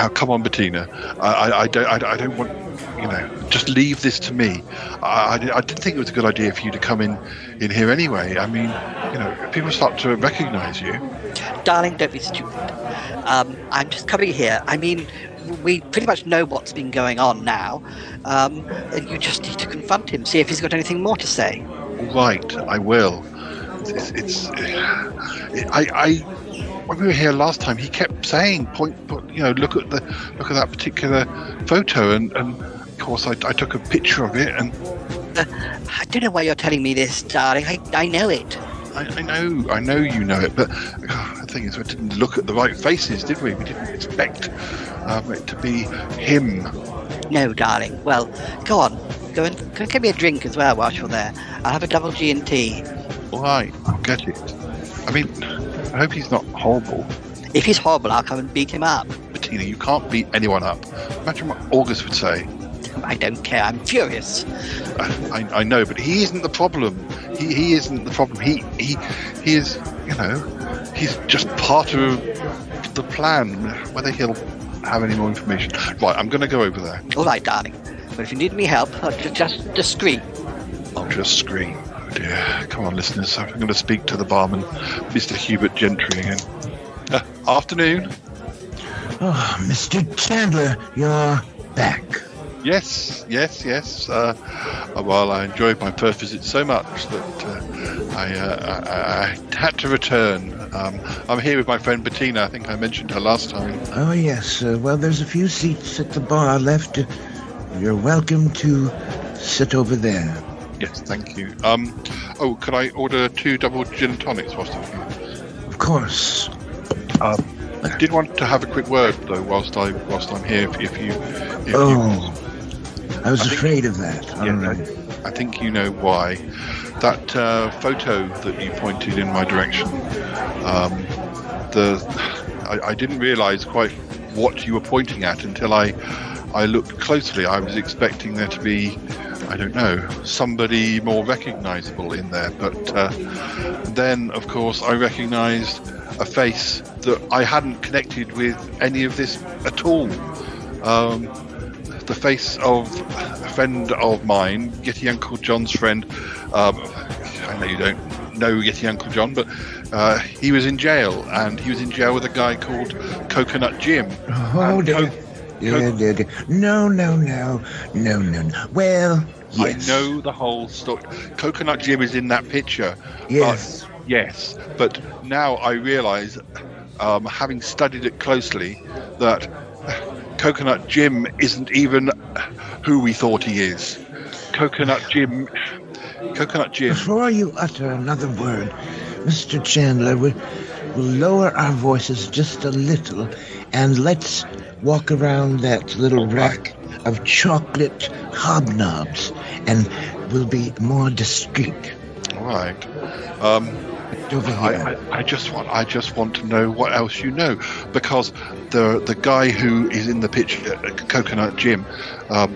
M: Now, come on, Bettina. I don't want, just leave this to me. I didn't think it was a good idea for you to come in here anyway. I mean, if people start to recognise you.
K: Darling, don't be stupid. I'm just coming here. I mean, we pretty much know what's been going on now. And you just need to confront him, see if he's got anything more to say.
M: Right, I will. When we were here last time, he kept saying, look at that particular photo, and of course I took a picture of it, and
K: I don't know why you're telling me this, darling. I know it.
M: I know you know it, but the thing is, we didn't look at the right faces, did we? We didn't expect it to be him.
K: No, darling. Well, go on. Go and get me a drink as well whilst you're there. I'll have a double G&T.
M: All right, I'll get it. I mean, I hope he's not horrible.
K: If he's horrible, I'll come and beat him up.
M: Bettina, you can't beat anyone up. Imagine what August would say.
K: I don't care. I'm furious.
M: I know, but he isn't the problem. He isn't the problem. He is, he's just part of the plan. Whether he'll have any more information. Right, I'm going to go over there.
K: All right, darling. But if you need any help, just scream.
M: I'll just scream. Oh dear. Come on, listeners. I'm going to speak to the barman, Mr. Hubert Gentry again. Afternoon.
O: Oh, Mr. Chandler, you're back.
M: Yes. Well, I enjoyed my first visit so much that I had to return. I'm here with my friend Bettina. I think I mentioned her last time.
O: Oh, yes. Well, there's a few seats at the bar left. You're welcome to sit over there.
M: Yes, thank you. Could I order 2 double gin and tonics whilst I'm here?
O: Of course.
M: I did want to have a quick word though, whilst I'm here. If you
O: I was afraid of that.
M: I think you know why. That photo that you pointed in my direction. I didn't realise quite what you were pointing at until I looked closely. I was expecting there to be, I don't know, somebody more recognisable in there. But then, of course, I recognised a face that I hadn't connected with any of this at all. The face of a friend of mine, Yeti Uncle John's friend. I know you don't know Yeti Uncle John, but he was in jail, and he was in jail with a guy called Coconut Jim.
O: Oh, dear. No. Well, yes.
M: I know the whole story. Coconut Jim is in that picture.
O: Yes.
M: Yes, but now I realise, having studied it closely, that Coconut Jim isn't even who we thought he is. Coconut Jim.
O: Before you utter another word, Mr. Chandler, we'll lower our voices just a little, and let's walk around that little rack of chocolate hobnobs, and we'll be more discreet.
M: All right.
O: Over here.
M: I just want to know what else you know, because the guy who is in the picture, Coconut Jim, well,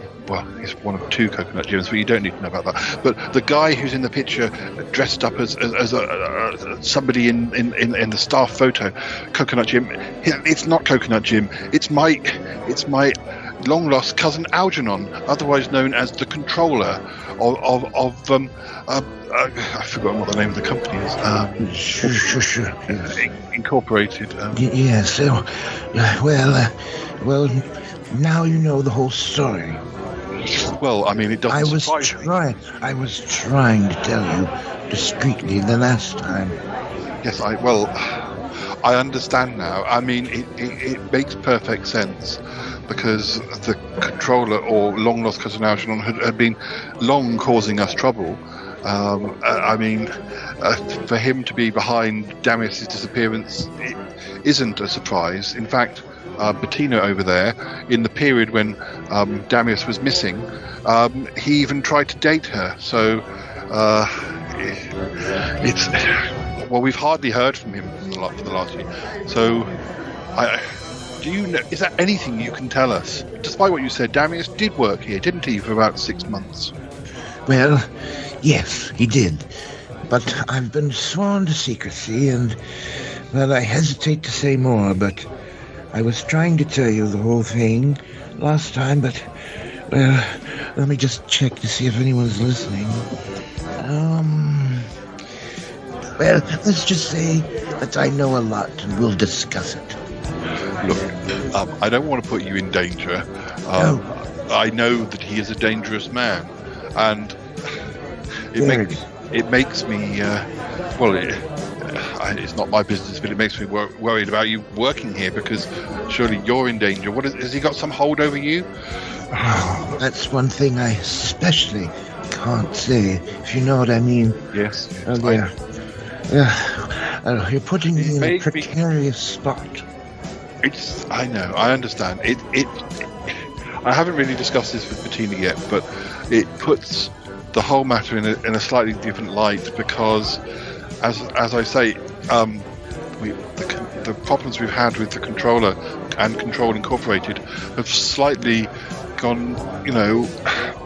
M: he's one of 2 Coconut Jims, but you don't need to know about that. But the guy who's in the picture, dressed up as somebody in the staff photo, Coconut Jim, it's not Coconut Jim. It's my long lost cousin Algernon, otherwise known as the controller of I've forgotten what the name of the company is.
O: Sure.
M: Incorporated.
O: Yes. Well, now you know the whole story.
M: Well, I mean, it doesn't surprise me.
O: I was trying to tell you discreetly the last time.
M: Yes, I understand now. I mean, it makes perfect sense, because the controller, or long lost cousin Algernon, had been long causing us trouble. I mean, for him to be behind Damius's disappearance, it isn't a surprise. In fact, Bettina over there, in the period when Damius was missing, he even tried to date her. So it's we've hardly heard from him for the last year. So do you know? Is there anything you can tell us? Despite what you said, Damius did work here, didn't he, for about 6 months?
O: Well, yes, he did. But I've been sworn to secrecy, and, well, I hesitate to say more, but I was trying to tell you the whole thing last time, but, well, let me just check to see if anyone's listening. Well, let's just say that I know a lot, and we'll discuss it.
M: Look, I don't want to put you in danger.
O: No.
M: I know that he is a dangerous man, and it makes me, it's not my business, but it makes me worried about you working here, because surely you're in danger. Has he got some hold over you?
O: Oh, that's one thing I especially can't say, if you know what I mean.
M: Yes.
O: You're putting me in a precarious spot.
M: I know, I understand. I haven't really discussed this with Bettina yet, but it puts the whole matter in a slightly different light, because, as I say, the problems we've had with the controller and Control Incorporated have slightly gone,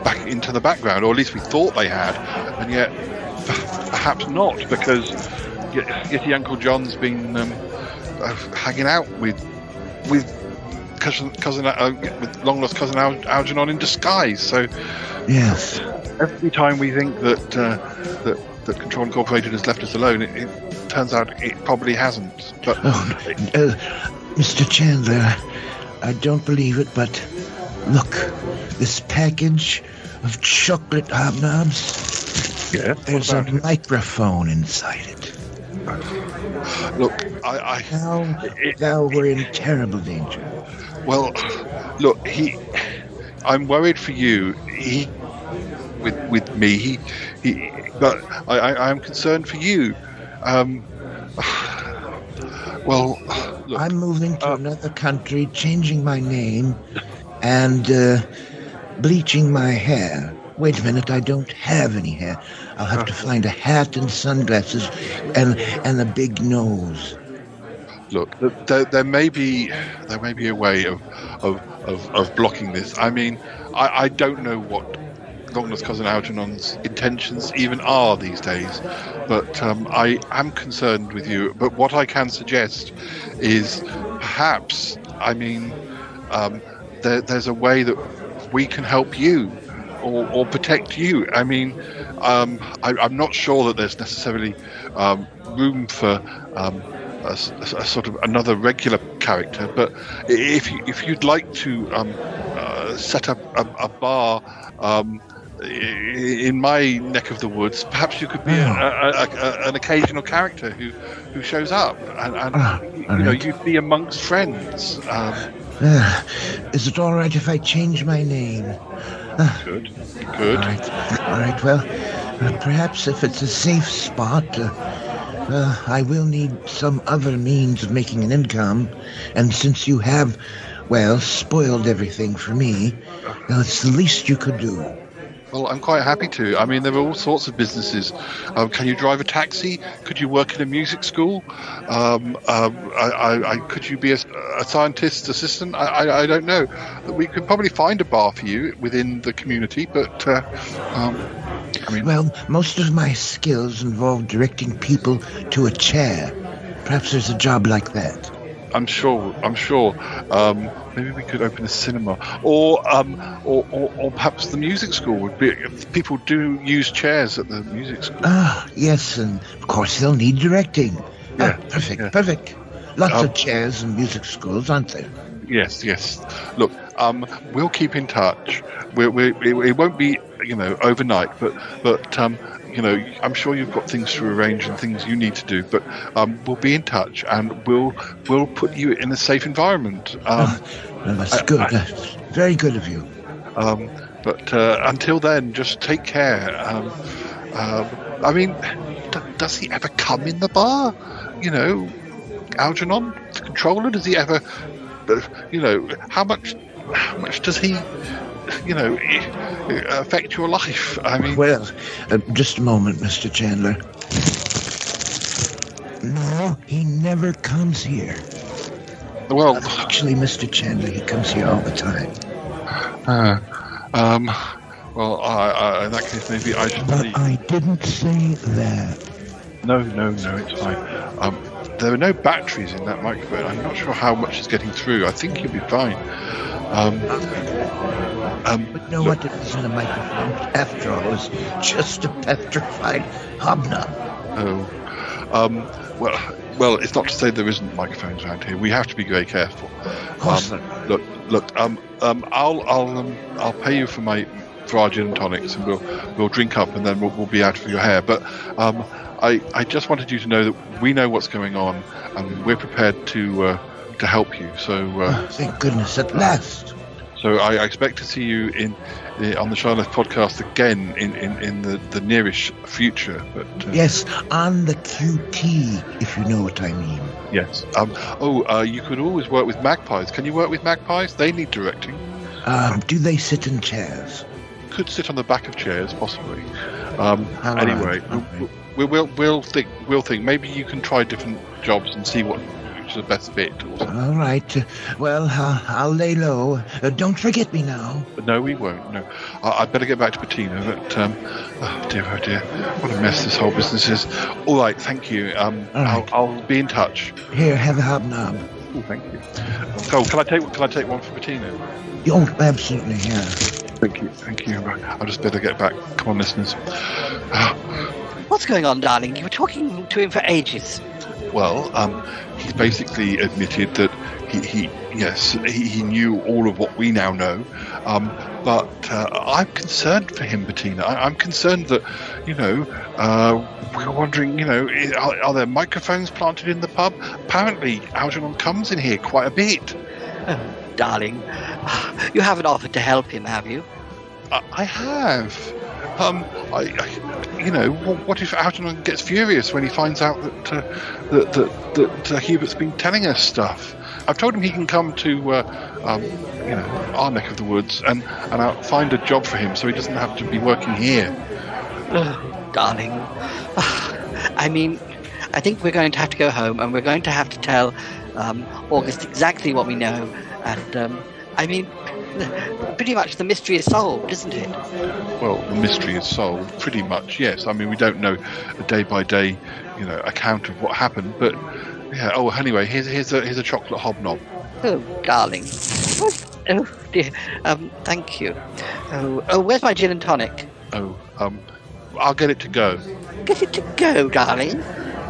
M: back into the background, or at least we thought they had, and yet perhaps not, because Yeti Uncle John's been hanging out with long lost cousin Algernon in disguise. So
O: yes,
M: every time we think that Control Incorporated has left us alone, it turns out it probably hasn't. But
O: Mr. Chandler, I don't believe it, but look, this package of chocolate hobnobs.
M: Yeah.
O: There's a microphone inside it.
M: Look,
O: now we're in terrible danger.
M: Well, look, I'm worried for you. with me. But I am concerned for you. Well, look,
O: I'm moving to another country, changing my name, and bleaching my hair. Wait a minute, I don't have any hair. I'll have to find a hat and sunglasses and a big nose.
M: Look, there may be a way of blocking this. I mean, I don't know what Long-lost cousin Algernon's intentions even are these days, but I am concerned with you. But what I can suggest is perhaps, I mean, there's a way that we can help you or protect you. I mean, I'm not sure that there's necessarily room for a sort of another regular character, but if you'd like to set up a bar in my neck of the woods, perhaps you could be an occasional character who shows up, and you'd be amongst friends.
O: Is it all right if I change my name?
M: Good.
O: All right. Well, perhaps if it's a safe spot, I will need some other means of making an income, and since you have, well, spoiled everything for me, it's the least you could do.
M: Well, I'm quite happy to. I mean, there are all sorts of businesses. Can you drive a taxi? Could you work in a music school? Could you be a scientist's assistant? I don't know. We could probably find a bar for you within the community, but I mean...
O: Well, most of my skills involve directing people to a chair. Perhaps there's a job like that.
M: I'm sure. Maybe we could open a cinema, or perhaps the music school would be. People do use chairs at the music school.
O: Yes, and of course they'll need directing.
M: Yeah,
O: perfect. Lots of chairs in music schools, aren't there?
M: Yes. Look, we'll keep in touch. It won't be, overnight, but I'm sure you've got things to arrange and things you need to do. But we'll be in touch, and we'll put you in a safe environment.
O: That's good. That's very good of you.
M: But until then, just take care. I mean, does he ever come in the bar? Algernon, the controller, does he ever? How much does he? Affect your life? I mean,
O: well, just a moment, Mr. Chandler. No, he never comes here.
M: Well,
O: actually, Mr. Chandler, he comes here all the time.
M: Well, in that case, maybe I should.
O: But I didn't say that.
M: No, it's fine. There are no batteries in that microphone. I'm not sure how much is getting through. I think you'll be fine.
O: But know what? It isn't a microphone. After all, it's just a petrified hobnob.
M: Well, it's not to say there isn't microphones around here. We have to be very careful.
O: Of course.
M: Look. I'll pay you for our gin and tonics, and we'll drink up, and then we'll be out for your hair. But I just wanted you to know that we know what's going on, and we're prepared to help you. So
O: thank goodness, at last.
M: So I expect to see you on the Shy Life podcast again in the nearish future. But
O: yes, on the QT, if you know what I mean.
M: Yes. You could always work with magpies. Can you work with magpies? They need directing.
O: Do they sit in chairs?
M: Could sit on the back of chairs, possibly. Anyway, we'll think. Maybe you can try different jobs and see which is the best fit.
O: All right. Well, I'll lay low. Don't forget me now.
M: No, we won't. No, I'd better get back to Bettina. But oh dear, what a mess this whole business is. All right, thank you.
O: Right.
M: I'll be in touch.
O: Here, have a hobnob.
M: Oh, thank you. Cole, can I take one for Bettina?
O: Oh, absolutely, yeah.
M: Thank you. I'll just better get back. Come on, listeners.
K: What's going on, darling? You were talking to him for ages.
M: Well, he's basically admitted that he knew all of what we now know. But I'm concerned for him, Bettina. I'm concerned that, we're wondering, are there microphones planted in the pub? Apparently, Algernon comes in here quite a bit.
K: Darling, you haven't offered to help him, have you?
M: I have. what if Algernon gets furious when he finds out that Hubert's been telling us stuff? I've told him he can come to, our neck of the woods and I'll find a job for him so he doesn't have to be working here.
K: Oh, darling. I mean, I think we're going to have to go home and we're going to have to tell August exactly what we know. And, pretty much the mystery is solved, isn't it?
M: Well, the mystery is solved, pretty much, yes. I mean, we don't know a day-by-day, account of what happened, but, yeah, anyway, here's a chocolate hobnob.
K: Oh, darling. Oh, dear. Thank you. Oh, where's my gin and tonic?
M: I'll get it to go.
K: Get it to go, darling?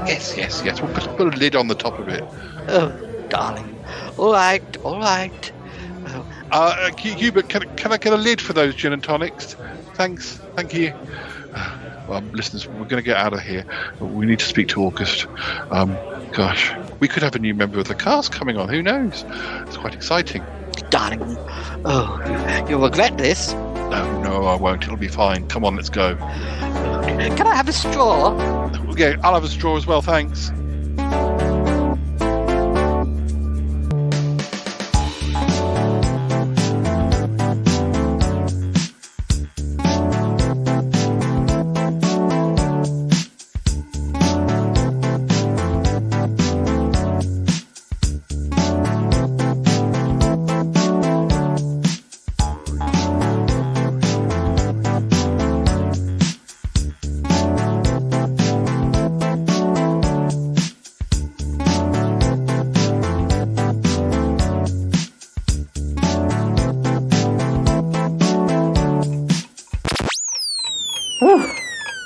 M: Yes. We'll put a lid on the top of it.
K: Oh, darling. All right.
M: Hubert, can I get a lid for those gin and tonics? Thanks. Thank you. Well, listeners, we're going to get out of here. We need to speak to August. Gosh, we could have a new member of the cast coming on. Who knows? It's quite exciting.
K: Darling. Oh, you'll regret this.
M: No, I won't. It'll be fine. Come on, let's go.
K: Can I have a straw?
M: Yeah, I'll have a straw as well, thanks.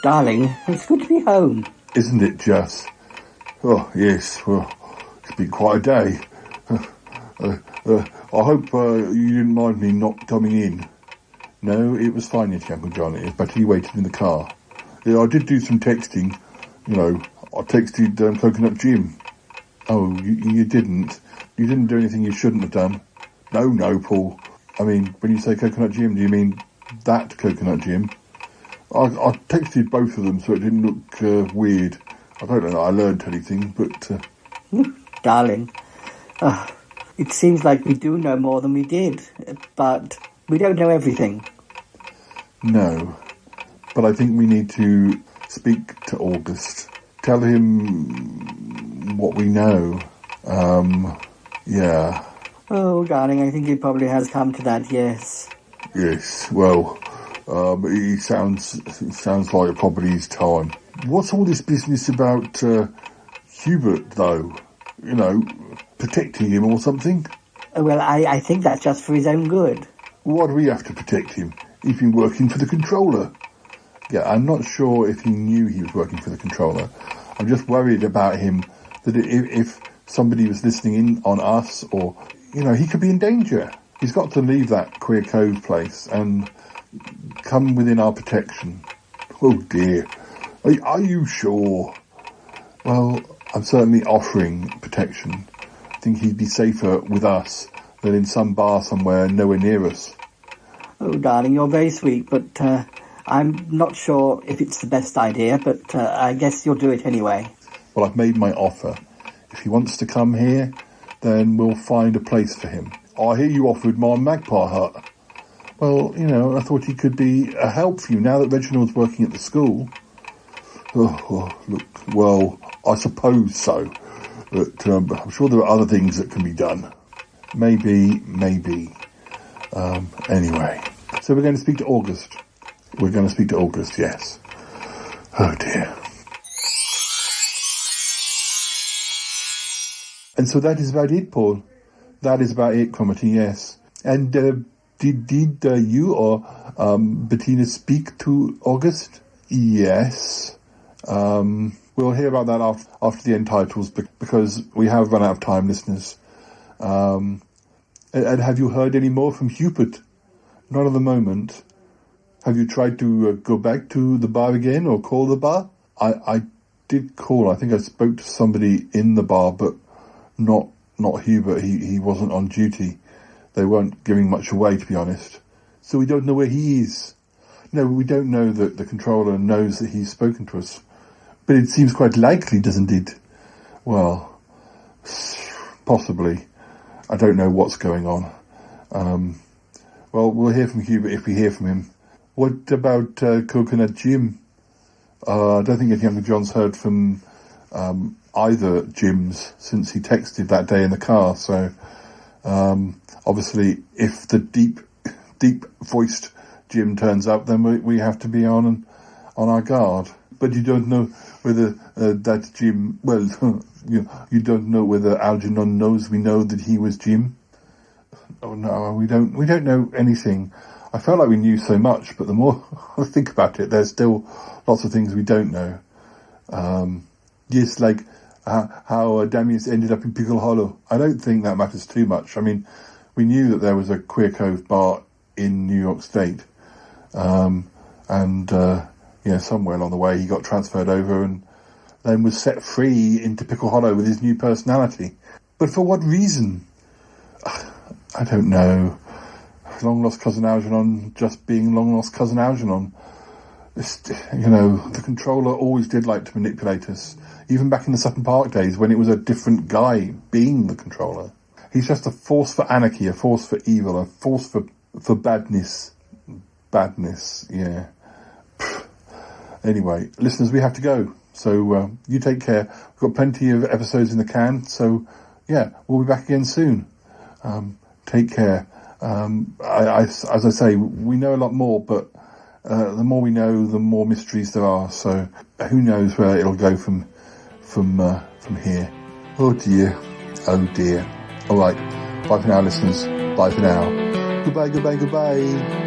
I: Darling, it's good to be home.
E: Isn't it just? Oh, yes. Well, it's been quite a day. I hope you didn't mind me not coming in. No, it was fine, yes, Uncle John. It was better you waited in the car. Yeah, I did do some texting. I texted Coconut Jim. Oh, you didn't? You didn't do anything you shouldn't have done? No, Paul. I mean, when you say Coconut Jim, do you mean that Coconut Jim? I texted both of them so it didn't look weird. I don't know that I learned anything, but...
I: Darling, it seems like we do know more than we did, but we don't know everything.
E: No, but I think we need to speak to August. Tell him what we know. Yeah.
I: Oh, darling, I think it probably has come to that, yes.
E: Yes, well... It sounds like probably his time. What's all this business about Hubert, though? Protecting him or something?
I: Well, I think that's just for his own good.
E: Why do we have to protect him? He's been working for the controller. Yeah, I'm not sure if he knew he was working for the controller. I'm just worried about him, that if somebody was listening in on us, or, he could be in danger. He's got to leave that Queer Cove place and... come within our protection. Oh dear. Are you sure? Well, I'm certainly offering protection. I think he'd be safer with us than in some bar somewhere nowhere near us.
I: Oh, darling, you're very sweet, but I'm not sure if it's the best idea, but I guess you'll do it anyway.
E: Well, I've made my offer. If he wants to come here, then we'll find a place for him. I hear you offered my magpie hut. Well, I thought he could be a help for you now that Reginald's working at the school. Well, I suppose so. But I'm sure there are other things that can be done. Maybe. Anyway. So we're going to speak to August. We're going to speak to August, yes. Oh, dear. And so that is about it, Paul. That is about it, Cromarty, yes. And did you or Bettina speak to August? Yes. We'll hear about that after the end titles because we have run out of time, listeners. And have you heard any more from Hubert? Not at the moment. Have you tried to go back to the bar again or call the bar? I did call. I think I spoke to somebody in the bar, but not Hubert. He wasn't on duty. They weren't giving much away, to be honest. So we don't know where he is. No, we don't know that the controller knows that he's spoken to us. But it seems quite likely, doesn't it? Well, possibly. I don't know what's going on. Well, we'll hear from Hubert if we hear from him. What about Coconut Jim? I don't think Younger John's heard from either Jims since he texted that day in the car. So, obviously, if the deep-voiced Jim turns up, then we have to be on our guard. But you don't know whether that Jim... Well, you don't know whether Algernon knows we know that he was Jim. Oh no, we don't know anything. I felt like we knew so much, but the more I think about it, there's still lots of things we don't know. Yes, like how Damius ended up in Pickle Hollow. I don't think that matters too much. I mean, we knew that there was a Queer Cove bar in New York State, and somewhere along the way he got transferred over and then was set free into Pickle Hollow with his new personality. But for what reason? I don't know. Long lost cousin Algernon just being long lost cousin Algernon. The controller always did like to manipulate us, even back in the Sutton Park days when it was a different guy being the controller. He's just a force for anarchy, a force for evil, a force for badness. Badness, yeah. Anyway, listeners, we have to go. So you take care. We've got plenty of episodes in the can. So, yeah, we'll be back again soon. Take care. As I say, we know a lot more, but the more we know, the more mysteries there are. So who knows where it'll go from here. Oh dear. Oh dear. All right. Bye for now, listeners. Bye for now. Goodbye, goodbye, goodbye.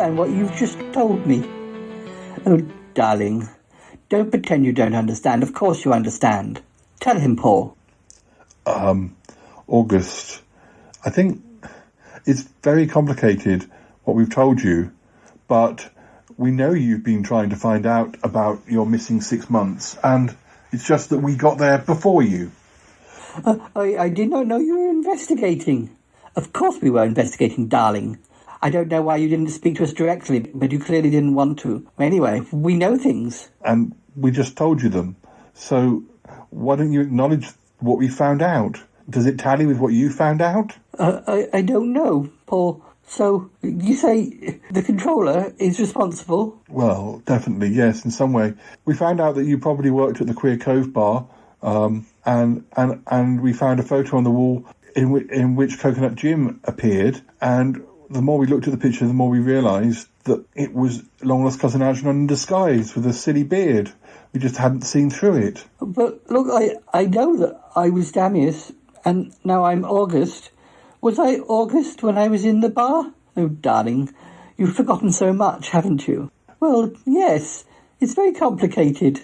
I: What you've just told me. Oh, darling, don't pretend you don't understand. Of course you understand. Tell him, Paul.
E: August, I think it's very complicated what we've told you, but we know you've been trying to find out about your missing 6 months, and it's just that we got there before you.
I: I did not know you were investigating. Of course we were investigating, darling. I don't know why you didn't speak to us directly, but you clearly didn't want to. Anyway, we know things.
E: And we just told you them. So why don't you acknowledge what we found out? Does it tally with what you found out?
I: I don't know, Paul. So you say the controller is responsible?
E: Well, definitely, yes, in some way. We found out that you probably worked at the Queer Cove bar, and we found a photo on the wall in which Coconut Jim appeared, and the more we looked at the picture, the more we realised that it was long lost cousin Algernon in disguise with a silly beard. We just hadn't seen through it.
I: But look, I know that I was Damius, and now I'm August. Was I August when I was in the bar? Oh, darling, you've forgotten so much, haven't you? Well, yes, it's very complicated.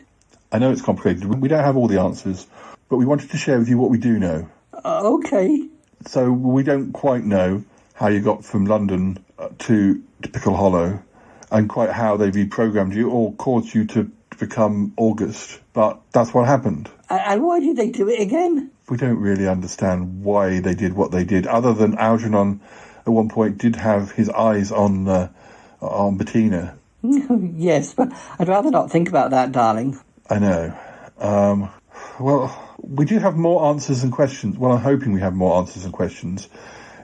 E: I know it's complicated. We don't have all the answers, but we wanted to share with you what we do know.
I: Okay.
E: So we don't quite know how you got from London to Pickle Hollow, and quite how they reprogrammed you or caused you to become August. But that's what happened.
I: And why did they do it again?
E: We don't really understand why they did what they did, other than Algernon at one point did have his eyes on Bettina.
I: Yes, but I'd rather not think about that, darling.
E: I know. Well, we do have more answers and questions. Well, I'm hoping we have more answers and questions.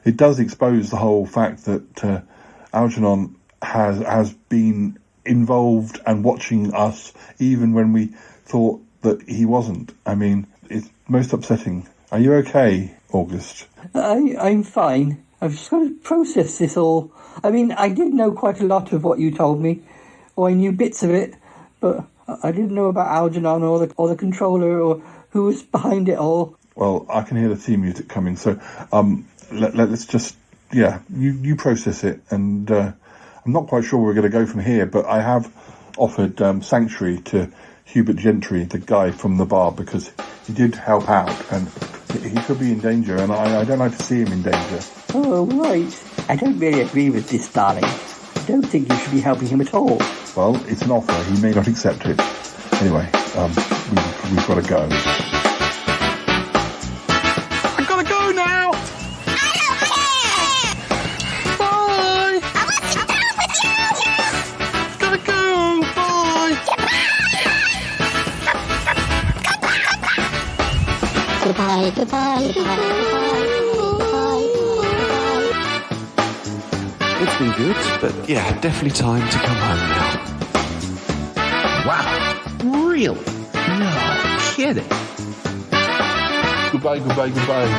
E: It does expose the whole fact that Algernon has been involved and watching us even when we thought that he wasn't. I mean, it's most upsetting. Are you okay, August?
I: I'm fine. I've just got to process this all. I mean, I did know quite a lot of what you told me, or I knew bits of it, but I didn't know about Algernon or the controller or who was behind it all.
E: Well, I can hear the theme music coming, so let's just, you process it, and I'm not quite sure where we're going to go from here, but I have offered sanctuary to Hubert Gentry, the guy from the bar, because he did help out, and he could be in danger, and I don't like to see him in danger.
I: Oh, right. I don't really agree with this, darling. I don't think you should be helping him at all.
E: Well, it's an offer. He may not accept it. Anyway, we've got to go.
F: I've got to go now! Bye! Gotta go! Bye!
C: Goodbye, goodbye, goodbye.
D: It's been good, but yeah, definitely time to come home now.
F: Wow. Really? No kidding.
E: Goodbye, goodbye, goodbye.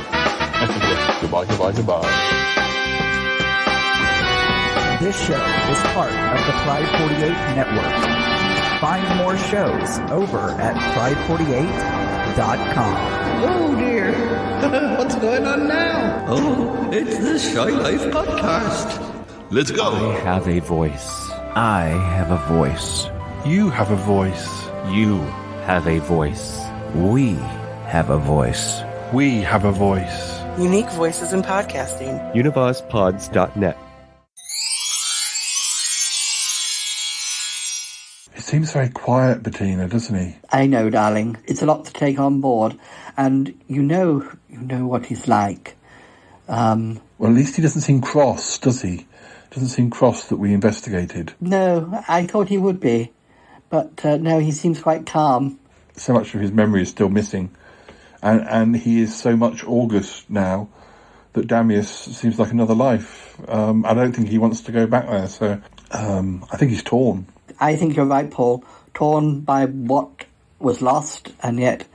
E: Goodbye, goodbye, goodbye.
P: This show is part of the Pride 48 network. Find more shows over at pride48.com.
H: Oh dear. What's going on now? Oh, it's the Shy Life podcast.
B: Let's go.
Q: I have a voice. I have a voice.
M: You have a voice.
Q: You have a voice. We have a voice.
M: We have a voice.
R: Unique voices in podcasting.
S: UnivazPods.net.
E: He seems very quiet, Bettina, doesn't he?
I: I know, darling. It's a lot to take on board, and you know what he's like.
E: Well, at least he doesn't seem cross, does he? Doesn't seem cross that we investigated.
I: No, I thought he would be, but no, he seems quite calm.
E: So much of his memory is still missing, and he is so much August now that Damius seems like another life. I don't think he wants to go back there, so I think he's torn.
I: I think you're right, Paul. Torn by what was lost, and yet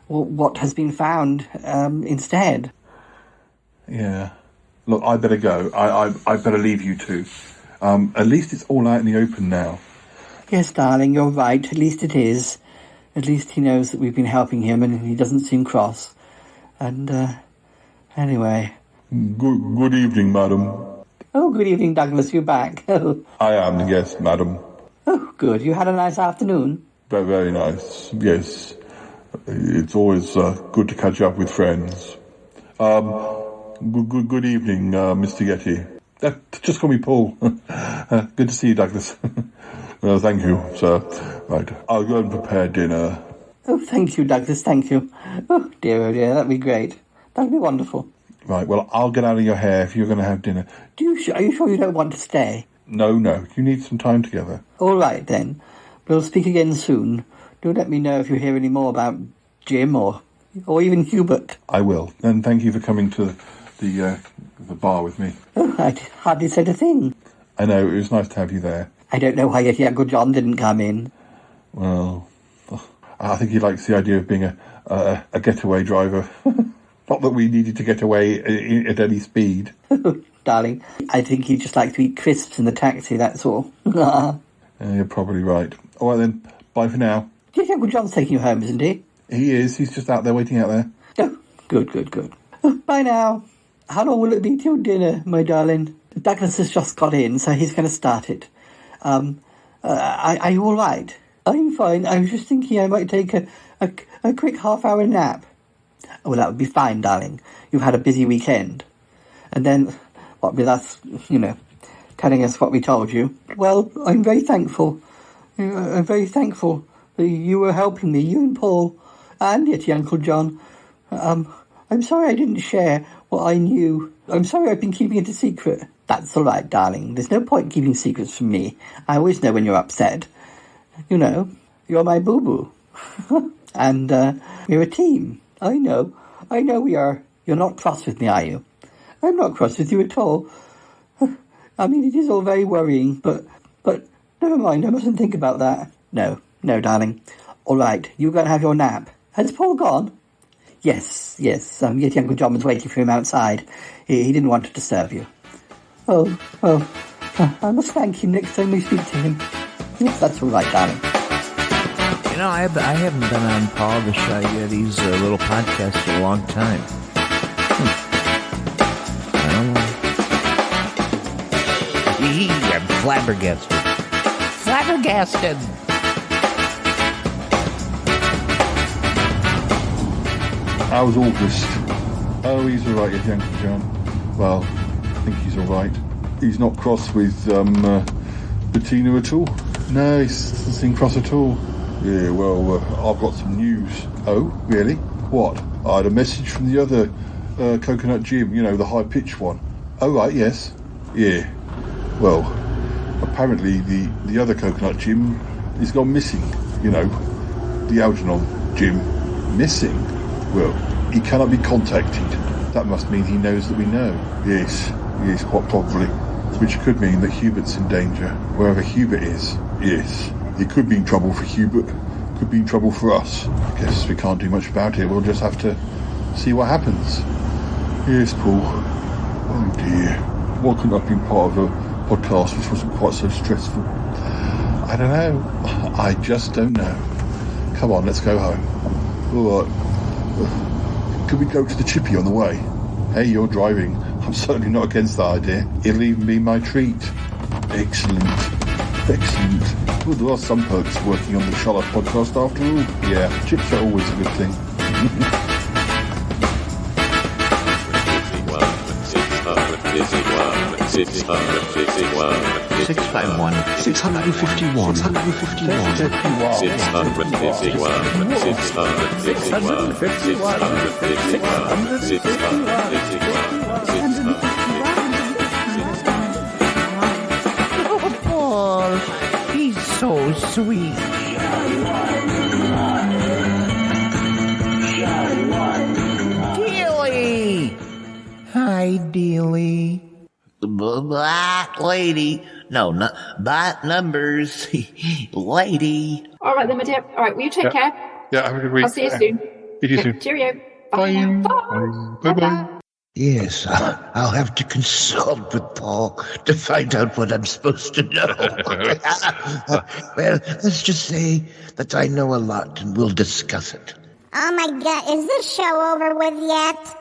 I: what has been found instead.
E: Yeah. Look, I better go. I better leave you two. At least it's all out in the open now.
I: Yes, darling, you're right. At least it is. At least he knows that we've been helping him, and he doesn't seem cross. And, anyway.
E: Good evening, madam.
I: Oh, good evening, Douglas. You're back. Oh.
E: I am, yes, madam.
I: Oh, good. You had a nice afternoon?
E: Very, very nice, yes. It's always good to catch up with friends. Good evening, Mr. Yeti. Just call me Paul. Good to see you, Douglas. Well, thank you, sir. Right, I'll go and prepare dinner.
I: Oh, thank you, Douglas, thank you. Oh, dear, that'd be great. That'd be wonderful.
E: Right, well, I'll get out of your hair if you're going to have dinner.
I: Are you sure you don't want to stay?
E: No. You need some time together.
I: All right, then. We'll speak again soon. Do let me know if you hear any more about Jim or even Hubert.
E: I will. And thank you for coming to the bar with me.
I: Oh, I hardly said a thing.
E: I know, it was nice to have you there.
I: I don't know why yet Uncle John didn't come in.
E: Well, I think he likes the idea of being a getaway driver. Not that we needed to get away at any speed.
I: Darling, I think he'd just like to eat crisps in the taxi, that's all.
E: You're probably right. All right then, bye for now.
I: Do you think Uncle John's taking you home, isn't he?
E: He is. He's just out there, waiting out there.
I: Oh, good. Oh, bye now. How long will it be till dinner, my darling? Douglas has just got in, so he's going to start it. Are you all right? I'm fine. I was just thinking I might take a quick half-hour nap. Oh, well, that would be fine, darling. You've had a busy weekend. And then, what with us, telling us what we told you. Well, I'm very thankful. I'm very thankful that you were helping me, you and Paul, and Yeti Uncle John. I'm sorry I didn't share what I knew. I'm sorry I've been keeping it a secret. That's all right, darling. There's no point keeping secrets from me. I always know when you're upset. You're my boo-boo. And we're a team. I know we are. You're not cross with me, are you? I'm not cross with you at all. I mean, it is all very worrying, but never mind, I mustn't think about that. No, darling. All right, you go and have your nap. Has Paul gone? Yes. Yeti Uncle John was waiting for him outside. He didn't want to disturb you. Oh, I must thank him next time we speak to him. Yes, that's all right, darling.
H: know, I haven't been on Paul the Shy Yeti's little podcast for a long time. I'm flabbergasted. Flabbergasted!
E: How's August? Oh, he's alright, is Uncle John. Well, I think he's alright. He's not cross with, Bettina at all? No, he doesn't seem cross at all. Yeah, well, I've got some news. Oh, really? What? I had a message from the other Coconut Jim, you know, the high-pitched one. Oh, right, yes. Yeah. Well, apparently the other Coconut Jim has gone missing. You know, the Algernon Jim missing. Well, he cannot be contacted. That must mean he knows that we know. Yes, quite probably. Which could mean that Hubert's in danger. Wherever Hubert is, yes. It could be in trouble for Hubert, could be in trouble for us. I guess we can't do much about it. We'll just have to see what happens. Yes, Paul. Oh dear. Why couldn't I have been part of a podcast which wasn't quite so stressful? I don't know. I just don't know. Come on, let's go home. All right. Could we go to the Chippy on the way? Hey, you're driving. I'm certainly not against that idea. It'll even be my treat. Excellent. Well, there are some perks working on the Charlotte podcast after all. Yeah, chips are always a good thing.
H: 651. Paul, he's so sweet. Dealey! Hi, Dealey.
O: Black lady. No, not bot numbers. Lady.
N: All right then, my dear. All right, will you take care?
M: Yeah, have a good week.
N: I'll see you soon.
M: See you soon.
N: Cheerio. Bye.
M: Bye-bye.
O: Yes, I'll have to consult with Paul to find out what I'm supposed to know. Well, let's just say that I know a lot and we'll discuss it.
C: Oh my god, is this show over with yet?